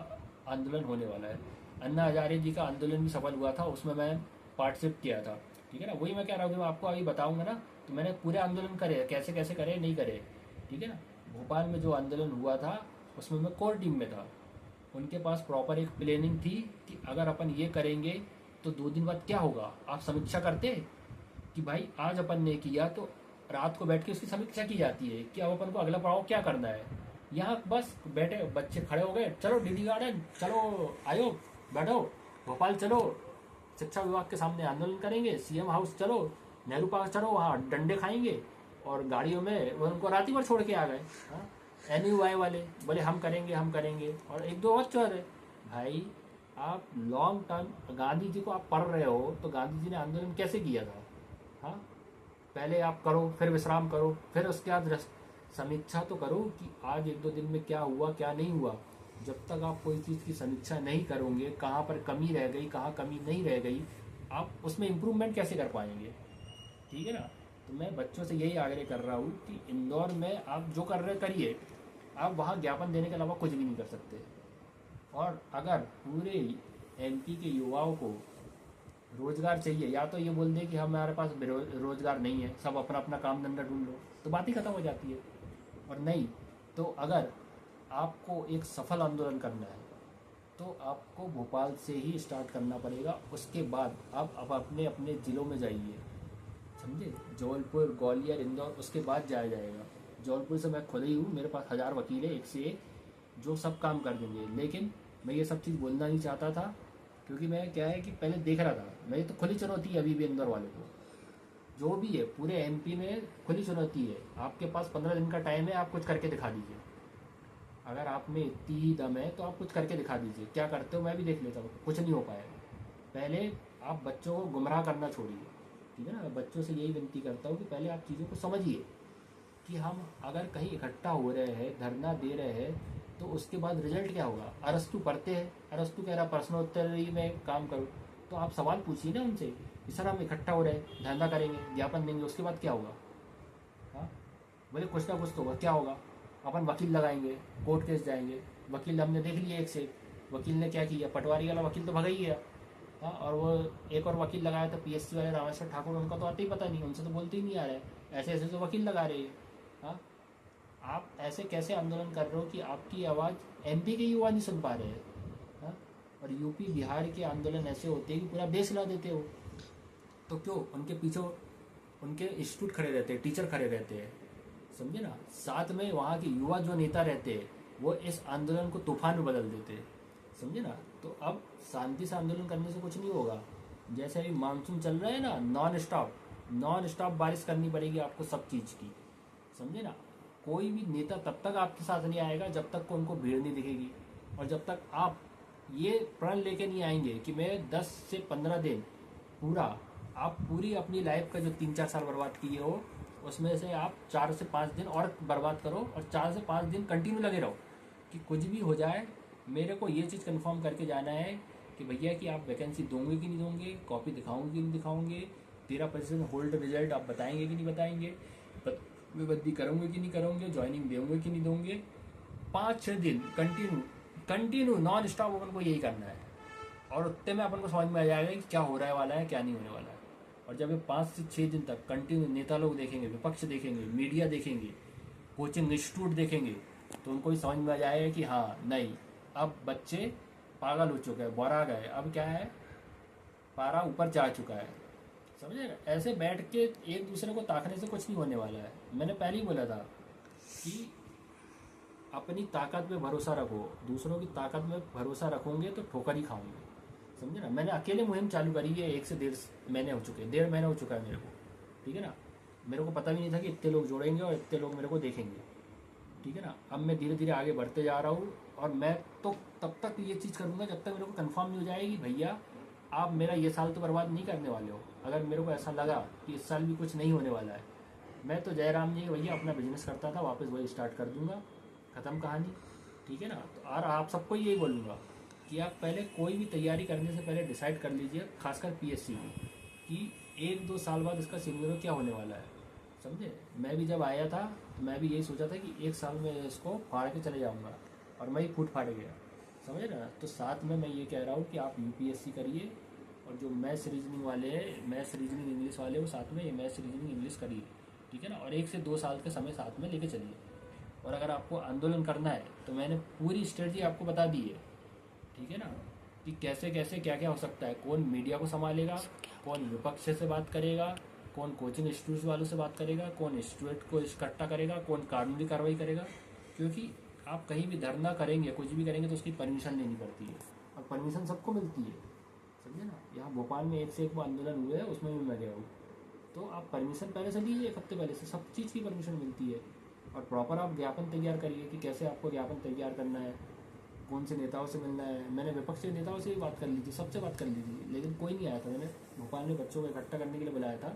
आंदोलन होने वाला है। अन्ना हजारे जी का आंदोलन भी सफल हुआ था, उसमें मैं पार्टिसिपेट किया था, ठीक है ना। वही मैं कह रहा हूँ कि मैं आपको अभी बताऊंगा ना, तो मैंने पूरे आंदोलन करे, कैसे कैसे करे, नहीं करे, ठीक है ना। भोपाल में जो आंदोलन हुआ था उसमें मैं कोर टीम में था। उनके पास प्रॉपर एक प्लानिंग थी कि अगर अपन ये करेंगे तो 2 दिन बाद क्या होगा। आप समीक्षा करते कि भाई आज अपन ने किया तो रात को बैठ के उसकी समीक्षा की जाती है कि अब अपन को अगला पड़ाव क्या करना है। यहाँ बस बैठे बच्चे खड़े हो गए, चलो डीडी गार्डन, चलो आयोग बैठो, भोपाल चलो, शिक्षा विभाग के सामने आंदोलन करेंगे, सीएम हाउस चलो, नेहरू पार्क चलो, वहाँ डंडे खाएंगे। और गाड़ियों में वो उनको रात ही भर छोड़ के आ गए। NUI वाले बोले हम करेंगे हम करेंगे, और 1-2 और चोर है। भाई आप लॉन्ग टर्म गांधी जी को आप पढ़ रहे हो तो गांधी जी ने आंदोलन कैसे किया था। हाँ, पहले आप करो, फिर विश्राम करो, फिर उसके बाद समीक्षा तो करो कि आज 1-2 दिन में क्या हुआ क्या नहीं हुआ। जब तक आप कोई चीज़ की समीक्षा नहीं करोगे, कहाँ पर कमी रह गई, कहाँ कमी नहीं रह गई, आप उसमें इम्प्रूवमेंट कैसे कर पाएंगे, ठीक है ना। तो मैं बच्चों से यही आग्रह कर रहा हूँ कि इंदौर में आप जो कर रहे करिए, आप वहाँ ज्ञापन देने के अलावा कुछ भी नहीं कर सकते। और अगर पूरे एमपी के युवाओं को रोजगार चाहिए, या तो ये बोल दे कि हमारे पास रोजगार नहीं है, सब अपना अपना काम धंधा ढूंढ लो, तो बात ही खत्म हो जाती है। और नहीं तो अगर आपको एक सफल आंदोलन करना है तो आपको भोपाल से ही स्टार्ट करना पड़ेगा। उसके बाद आप अब अपने अपने ज़िलों में जाइए, समझे, जबलपुर, ग्वालियर, इंदौर, उसके बाद जाया जाएगा। जबलपुर से मैं खुद ही हूँ, मेरे पास 1000 वकील है, एक से एक, जो सब काम कर देंगे। लेकिन मैं ये सब चीज़ बोलना नहीं चाहता था, क्योंकि मैं क्या है कि पहले देख रहा था, मेरी तो खुली चुनौती है अभी भी इंदौर वाले को, जो भी है पूरे एमपी में खुली चुनौती है। आपके पास 15 दिन का टाइम है, आप कुछ करके दिखा दीजिए। अगर आप में इतनी ही दम है तो आप कुछ करके दिखा दीजिए। क्या करते हो मैं भी देख लेता हूँ, कुछ नहीं हो पाएगा। पहले आप बच्चों को गुमराह करना छोड़िए, ठीक है ना। बच्चों से यही विनती करता हूँ कि पहले आप चीज़ों को समझिए कि हम अगर कहीं इकट्ठा हो रहे हैं, धरना दे रहे हैं, तो उसके बाद रिजल्ट क्या होगा। अरस्तु पढ़ते हैं, अरस्तु कह रहा प्रश्नोत्तरी में काम करो, तो आप सवाल पूछिए ना उनसे कि सर हम इकट्ठा हो रहे हैं, धरना करेंगे, ज्ञापन देंगे, उसके बाद क्या होगा। हाँ, बोले कुछ ना कुछ तो होगा, क्या होगा। अपन वकील लगाएंगे, कोर्ट केस जाएंगे। वकील हमने देख लिया एक से एक। वकील ने क्या किया, पटवारी वाला वकील तो भगा ही गया। हाँ, और वो एक और वकील लगाया था पीएससी वाले रामेश्वर ठाकुर, उनका तो आते ही पता नहीं, उनसे तो बोलते ही नहीं आ रहा है। ऐसे ऐसे तो वकील लगा रहे हैं। हाँ, आप ऐसे कैसे आंदोलन कर रहे हो कि आपकी आवाज़ एमपी के युवा नहीं सुन पा रहे हैं। हाँ, और यूपी बिहार के आंदोलन ऐसे होते हैं कि पूरा देश हिला देते हो। तो क्यों उनके पीछे उनके इंस्टीट्यूट खड़े रहते हैं, टीचर खड़े रहते हैं, समझे ना। साथ में वहाँ के युवा जो नेता रहते हैं वो इस आंदोलन को तूफान में बदल देते हैं, समझे ना। तो अब शांति से आंदोलन करने से कुछ नहीं होगा। जैसे अभी मानसून चल रहा है ना, नॉन स्टॉप बारिश करनी पड़ेगी आपको सब चीज़ की, समझे ना। कोई भी नेता तब तक आपके साथ नहीं आएगा जब तक को उनको भीड़ नहीं दिखेगी, और जब तक आप ये प्रण लेके नहीं आएंगे कि मैं 10 से 15 दिन पूरा, आप पूरी अपनी लाइफ का जो 3-4 साल बर्बाद किए हो उसमें से आप 4 से 5 दिन और बर्बाद करो, और 4 से 5 दिन कंटिन्यू लगे रहो कि कुछ भी हो जाए मेरे को ये चीज़ कंफर्म करके जाना है कि भैया कि आप वैकेंसी दोगे कि नहीं दोगे, कॉपी दिखाओगे कि नहीं दिखाओगे, 13% होल्ड रिजल्ट आप बताएंगे कि नहीं बताएंगे, बदली करोगे कि नहीं करोगे, ज्वाइनिंग दोगे कि नहीं दोगे। 5-6 दिन कंटिन्यू नॉन स्टॉप अपन को यही करना है, और उतने में अपन को समझ में आ जाएगा कि क्या हो रहा है वाला है, क्या नहीं होने वाला है। और जब ये 5 से 6 दिन तक कंटिन्यू नेता लोग देखेंगे, विपक्ष देखेंगे, मीडिया देखेंगे, कोचिंग इंस्टीट्यूट देखेंगे, तो उनको भी समझ में आ जाएगा कि हाँ नहीं, अब बच्चे पागल हो चुके हैं, बौरा गए, अब क्या है, पारा ऊपर जा चुका है, समझे। ऐसे बैठ के एक दूसरे को ताकने से कुछ नहीं होने वाला है। मैंने पहले ही बोला था कि अपनी ताकत पे भरोसा रखो, दूसरों की ताकत में भरोसा रखोगे तो ठोकर ही खाओगे, समझे ना। मैंने अकेले मुहिम चालू करी है, 1 से 1.5 महीने हो चुके हैं, 1.5 महीना हो चुका है मेरे को, ठीक है ना। मेरे को पता भी नहीं था कि इतने लोग जोड़ेंगे और इतने लोग मेरे को देखेंगे, ठीक है ना। अब मैं धीरे धीरे आगे बढ़ते जा रहा हूँ, और मैं तो तब तक ये चीज़ करूँगा जब तक मेरे को कंफर्म नहीं हो जाएगी भैया आप मेरा ये साल तो बर्बाद नहीं करने वाले हो। अगर मेरे को ऐसा लगा कि इस साल भी कुछ नहीं होने वाला है, मैं तो जयराम जी भैया अपना बिजनेस करता था, वापस वही स्टार्ट कर दूंगा, ख़त्म कहानी, ठीक है ना। तो और आप सबको यही बोलूँगा कि आप पहले कोई भी तैयारी करने से पहले डिसाइड कर लीजिए, खासकर पीएससी की, कि 1-2 साल बाद इसका सिनेरियो क्या होने वाला है, समझे। मैं भी जब आया था तो मैं भी यही सोचा था कि 1 साल में इसको फाड़ के चले जाऊँगा, और मैं ही फूट फाड़ गया, समझे ना। तो साथ में मैं ये कह रहा हूँ कि आप यूपीएससी करिए, और जो मैथ्स रीजनिंग वाले हैं, मैथ्स रीजनिंग इंग्लिश वाले, वो साथ में ये मैथ्स रीजनिंग इंग्लिश करिए, ठीक है ना। और 1 से 2 साल के समय साथ में लेके चलिए। और अगर आपको आंदोलन करना है तो मैंने पूरी स्ट्रेटजी आपको बता दी है, ठीक है ना, कि कैसे कैसे क्या क्या हो सकता है। कौन मीडिया को संभालेगा, कौन विपक्ष से बात करेगा, कौन कोचिंग इंस्टीट्यूट वालों से बात करेगा, कौन इंस्टीट्यूट को इकट्ठा करेगा, कौन कानूनी कार्रवाई करेगा। क्योंकि आप कहीं भी धरना करेंगे, कुछ भी करेंगे तो उसकी परमिशन लेनी पड़ती है, और परमिशन सबको मिलती है, समझे ना। यहाँ भोपाल में 1 से 1 आंदोलन हुए हैं, उसमें भी मैं गया हूँ। तो आप परमिशन पहले से लीजिए, 1 हफ्ते पहले से सब चीज़ की परमिशन मिलती है। और प्रॉपर आप ज्ञापन तैयार करिए कि कैसे आपको ज्ञापन तैयार करना है, कौन से नेताओं से मिलना है। मैंने विपक्ष के नेताओं से भी बात कर ली थी, सबसे बात कर ली थी, लेकिन कोई नहीं आया था। मैंने भोपाल में बच्चों को इकट्ठा करने के लिए बुलाया था,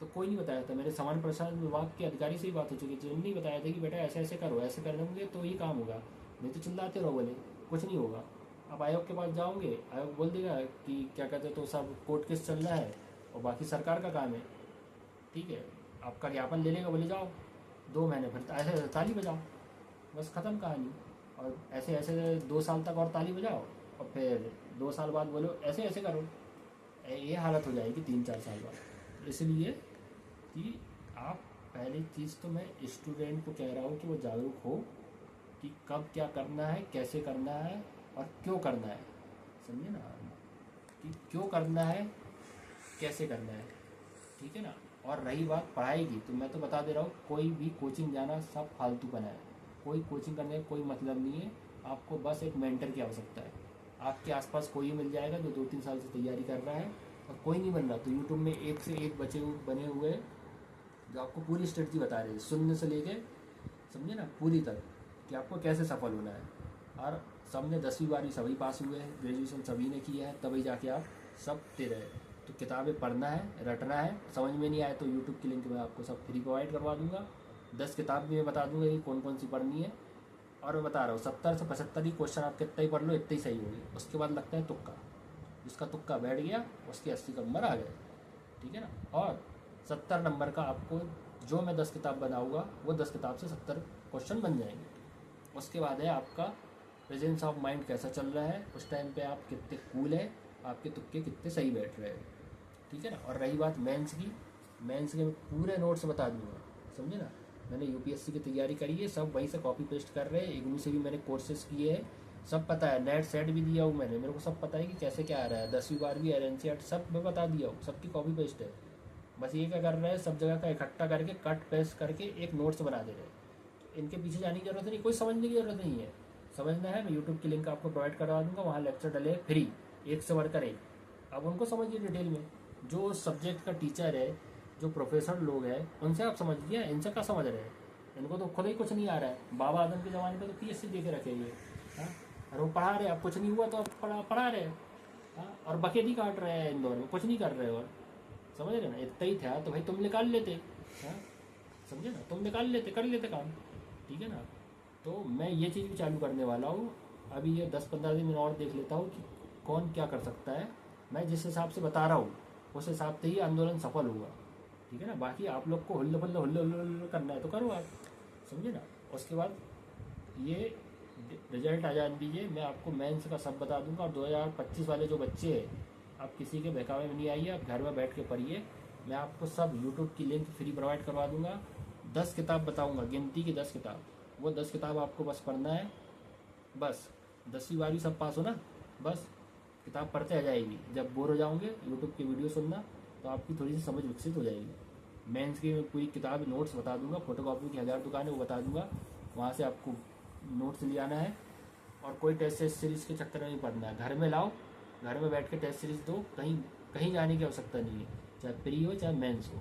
तो कोई नहीं बताया था। मेरे सामान्य प्रसारण विभाग के अधिकारी से ही बात हो चुकी थी, उन्होंने बताया था कि बेटा ऐसे ऐसे करो, ऐसे कर देंगे तो ही काम होगा, नहीं तो चिल्लाते रहो, बोले कुछ नहीं होगा। आप आयोग के पास जाओगे, आयोग बोल देगा कि क्या कहते तो सब कोर्ट केस चल रहा है और बाकी सरकार का काम है, ठीक है। आपका ज्ञापन ले लेगा, बोले जाओ 2 महीने, फिर ऐसे ताली बजाओ, बस ख़त्म कहानी। और ऐसे ऐसे 2 साल तक और ताली बजाओ, और फिर 2 साल बाद बोलो ऐसे ऐसे करो, ये हालत हो जाएगी 3-4 साल बाद। इसलिए कि आप पहली चीज़ तो मैं स्टूडेंट को कह रहा हूँ कि वो जागरूक हो कि कब क्या करना है, कैसे करना है और क्यों करना है, समझे ना, कि क्यों करना है, कैसे करना है, ठीक है ना। और रही बात पढ़ाई की, तो मैं तो बता दे रहा हूँ, कोई भी कोचिंग जाना सब फालतू बना है। कोई कोचिंग करने का कोई मतलब नहीं है। आपको बस एक मेंटर की आवश्यकता है। आपके आसपास कोई मिल जाएगा जो 2-3 साल से तैयारी कर रहा है, और कोई नहीं बन रहा तो यूट्यूब में एक से एक बने हुए जो आपको पूरी स्ट्रेटजी बता रहे हैं, शून्य से लेके, समझे ना, पूरी तक, कि आपको कैसे सफल होना है। और सबने 10वीं 12वीं सभी पास हुए हैं, ग्रेजुएशन सभी ने किया है, तभी जाके आप सब तेरे हैं। तो किताबें पढ़ना है, रटना है। समझ में नहीं आए तो यूट्यूब की लिंक मैं आपको सब फ्री प्रोवाइड करवा दूंगा। 10 किताब भी मैं बता दूंगा कि कौन कौन सी पढ़नी है। और मैं बता रहा हूँ 70 से 75 ही क्वेश्चन आप कितना ही पढ़ लो इतना ही सही होगी। उसके बाद लगता है तुक्का, जिसका तुक्का बैठ गया उसके 80 नंबर आ गए, ठीक है ना। और 70 नंबर का आपको जो मैं 10 किताब बनाऊँगा वो 10 किताब से 70 क्वेश्चन बन जाएंगे। उसके बाद है आपका प्रेजेंस ऑफ माइंड कैसा चल रहा है, उस टाइम पे आप कितने कूल है, आपके तुक्के कितने सही बैठ रहे हैं, ठीक है ना। और रही बात मेंस की, मेंस के मैं पूरे नोट्स बता दूंगा, समझे ना। मैंने यूपीएससी की तैयारी करी है, सब वहीं से कॉपी पेस्ट कर रहे हैं। इग्नू से भी मैंने कोर्सेज किए हैं, सब पता है। नेट सेट भी दिया हूँ मैंने, मेरे को सब पता है कि कैसे क्या आ रहा है। 10वीं 12वीं एनसीईआरटी सब मैं बता दिया हूँ, सबकी कॉपी पेस्ट है। बस ये क्या कर रहे हैं, सब जगह का इकट्ठा करके कट पेस्ट करके एक नोट्स बना दे रहे हैं। इनके पीछे जाने की जरूरत नहीं, कोई समझने की जरूरत नहीं है। समझना है मैं यूट्यूब की लिंक आपको प्रोवाइड करवा दूंगा, वहाँ लेक्चर डले फ्री, एक से बढ़कर एक। अब उनको समझिए डिटेल में, जो सब्जेक्ट का टीचर है, जो प्रोफेसर लोग हैं, उनसे आप समझिए, इनसे क्या समझ रहे हैं। इनको तो खुद ही कुछ नहीं आ रहा है। बाबा आदम के ज़माने पे तो पीएससी दे के रखे ये, हाँ, और वो पढ़ा रहे, अब कुछ नहीं हुआ तो अब पढ़ा रहे, हाँ, और बखेती काट रहे हैं इंदौर में, कुछ नहीं कर रहे। और समझ रहे ना, इतना ही था तो भाई तुम निकाल लेते, हाँ, समझे ना, तुम निकाल लेते, कर लेते काम, ठीक है ना। तो मैं ये चीज़ भी चालू करने वाला हूँ। अभी ये 10-15 दिन और देख लेता हूँ कि कौन क्या कर सकता है। मैं जिस हिसाब से बता रहा हूँ उस हिसाब से ही आंदोलन सफल होगा, ठीक है ना। बाकी आप लोग को हुल्लो फुल्लो हुल्लो हुल्लो करना है तो करो आप, समझे ना। उसके बाद ये रिजल्ट आ जाने दीजिए, मैं आपको मेंस का सब बता दूंगा। और 2025 वाले जो बच्चे हैं, आप किसी के बहकावे में नहीं आइए, आप घर में बैठ के पढ़िए। मैं आपको सब यूट्यूब की लिंक फ्री प्रोवाइड करवा दूंगा। 10 किताब बताऊंगा, गिनती की 10 किताब, वो 10 किताब आपको बस पढ़ना है। बस 10वीं 12वीं सब पास हो ना, बस किताब पढ़ते आ जाएगी। जब बोर हो जाओगे यूट्यूब की वीडियो सुनना, तो आपकी थोड़ी सी समझ विकसित हो जाएगी। मेंस की मैं पूरी किताब नोट्स बता दूंगा, फोटोकॉपी की 1000 दुकानें वो बता दूंगा, वहाँ से आपको नोट्स ले आना है। और कोई टेस्ट सीरीज़ के चक्कर में नहीं पढ़ना है, घर में लाओ, घर में बैठ के टेस्ट सीरीज़ दो, कहीं कहीं जाने की आवश्यकता नहीं है, चाहे प्री हो चाहे मेंस हो,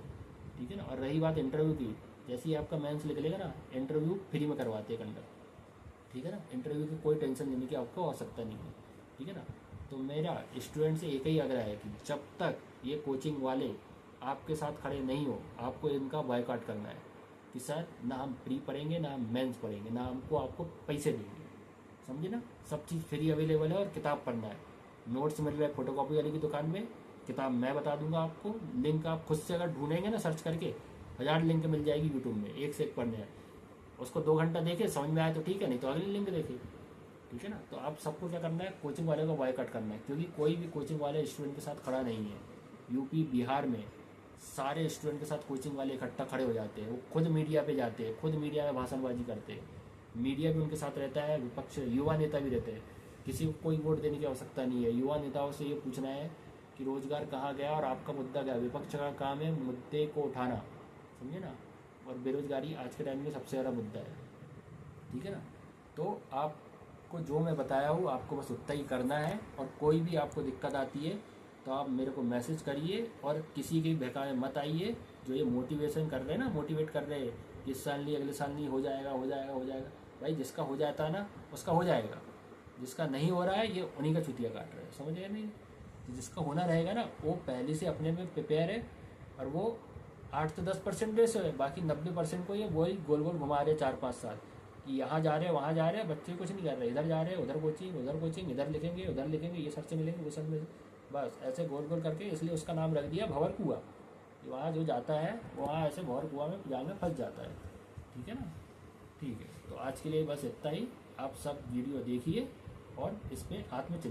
ठीक है ना। और रही बात इंटरव्यू की, जैसे ही आपका मेंस निकलेगा ना, इंटरव्यू फ्री में करवाते हैं कंडक्ट, ठीक है ना। इंटरव्यू की कोई टेंशन लेने की आपको आवश्यकता नहीं है, ठीक है ना। तो मेरा स्टूडेंट से एक ही आग्रह है कि जब तक ये कोचिंग वाले आपके साथ खड़े नहीं हो, आपको इनका बायकॉट करना है कि सर ना हम प्री पढ़ेंगे, ना हम मेंस पढ़ेंगे, ना हमको आपको पैसे देंगे, समझे ना। सब चीज़ फ्री अवेलेबल है और किताब पढ़ना है। नोट्स मिल रहे हैं फोटोकॉपी वाले की दुकान में, किताब मैं बता दूंगा आपको। लिंक आप खुद से अगर ढूंढेंगे ना सर्च करके, 1000 लिंक मिल जाएगी यूट्यूब में, एक से एक पढ़ने हैं। उसको 2 घंटा देखे, समझ में आए तो ठीक है, नहीं तो अगली लिंक देखे, ठीक है ना। तो आप सबको क्या करना है, कोचिंग वाले को बॉयकॉट करना है, क्योंकि कोई भी कोचिंग वाले स्टूडेंट के साथ खड़ा नहीं है। यूपी बिहार में सारे स्टूडेंट के साथ कोचिंग वाले इकट्ठा खड़े हो जाते हैं। वो खुद मीडिया पे जाते हैं, खुद मीडिया में भाषणबाजी करते हैं, मीडिया भी उनके साथ रहता है, विपक्ष युवा नेता भी रहते हैं। किसी को कोई वोट देने की आवश्यकता नहीं है। युवा नेताओं से ये पूछना है कि रोजगार कहाँ गया और आपका मुद्दा क्या है। विपक्ष का काम है मुद्दे को उठाना, समझे ना। और बेरोजगारी आज के टाइम में सबसे ज़्यादा मुद्दा है, ठीक है ना। तो आपको जो मैं बताया हूँ आपको बस उतना ही करना है। और कोई भी आपको दिक्कत आती है तो आप मेरे को मैसेज करिए, और किसी के बहकावे मत आइए। जो ये मोटिवेशन कर रहे हैं ना, मोटिवेट कर रहे हैं, इस साल नहीं अगले साल नहीं, हो जाएगा हो जाएगा हो जाएगा। भाई जिसका हो जाता है ना उसका हो जाएगा, जिसका नहीं हो रहा है ये उन्हीं का चुतिया काट रहे हैं, समझ गए नहीं। जिसका होना रहेगा ना वो पहले से अपने में प्रिपेयर है, और वो 8 से 10% रेस है, बाकी 90% को ये वही गोल गोल घुमा रहे 4-5 साल कि यहाँ जा रहे हैं वहाँ जा रहे हैं। बच्चे कुछ नहीं कर रहे, इधर जा रहे हैं उधर कोचिंग, इधर लिखेंगे उधर लिखेंगे, ये सर से मिलेंगे वो सर में, बस ऐसे गोल गोल करके। इसलिए उसका नाम रख दिया भंवर कुआं। वहाँ जो जाता है वहाँ ऐसे भंवर कुआं में जाल में फंस जाता है, ठीक है ना। ठीक है, तो आज के लिए बस इतना ही। आप सब वीडियो देखिए और इस पर आत्मचिंतन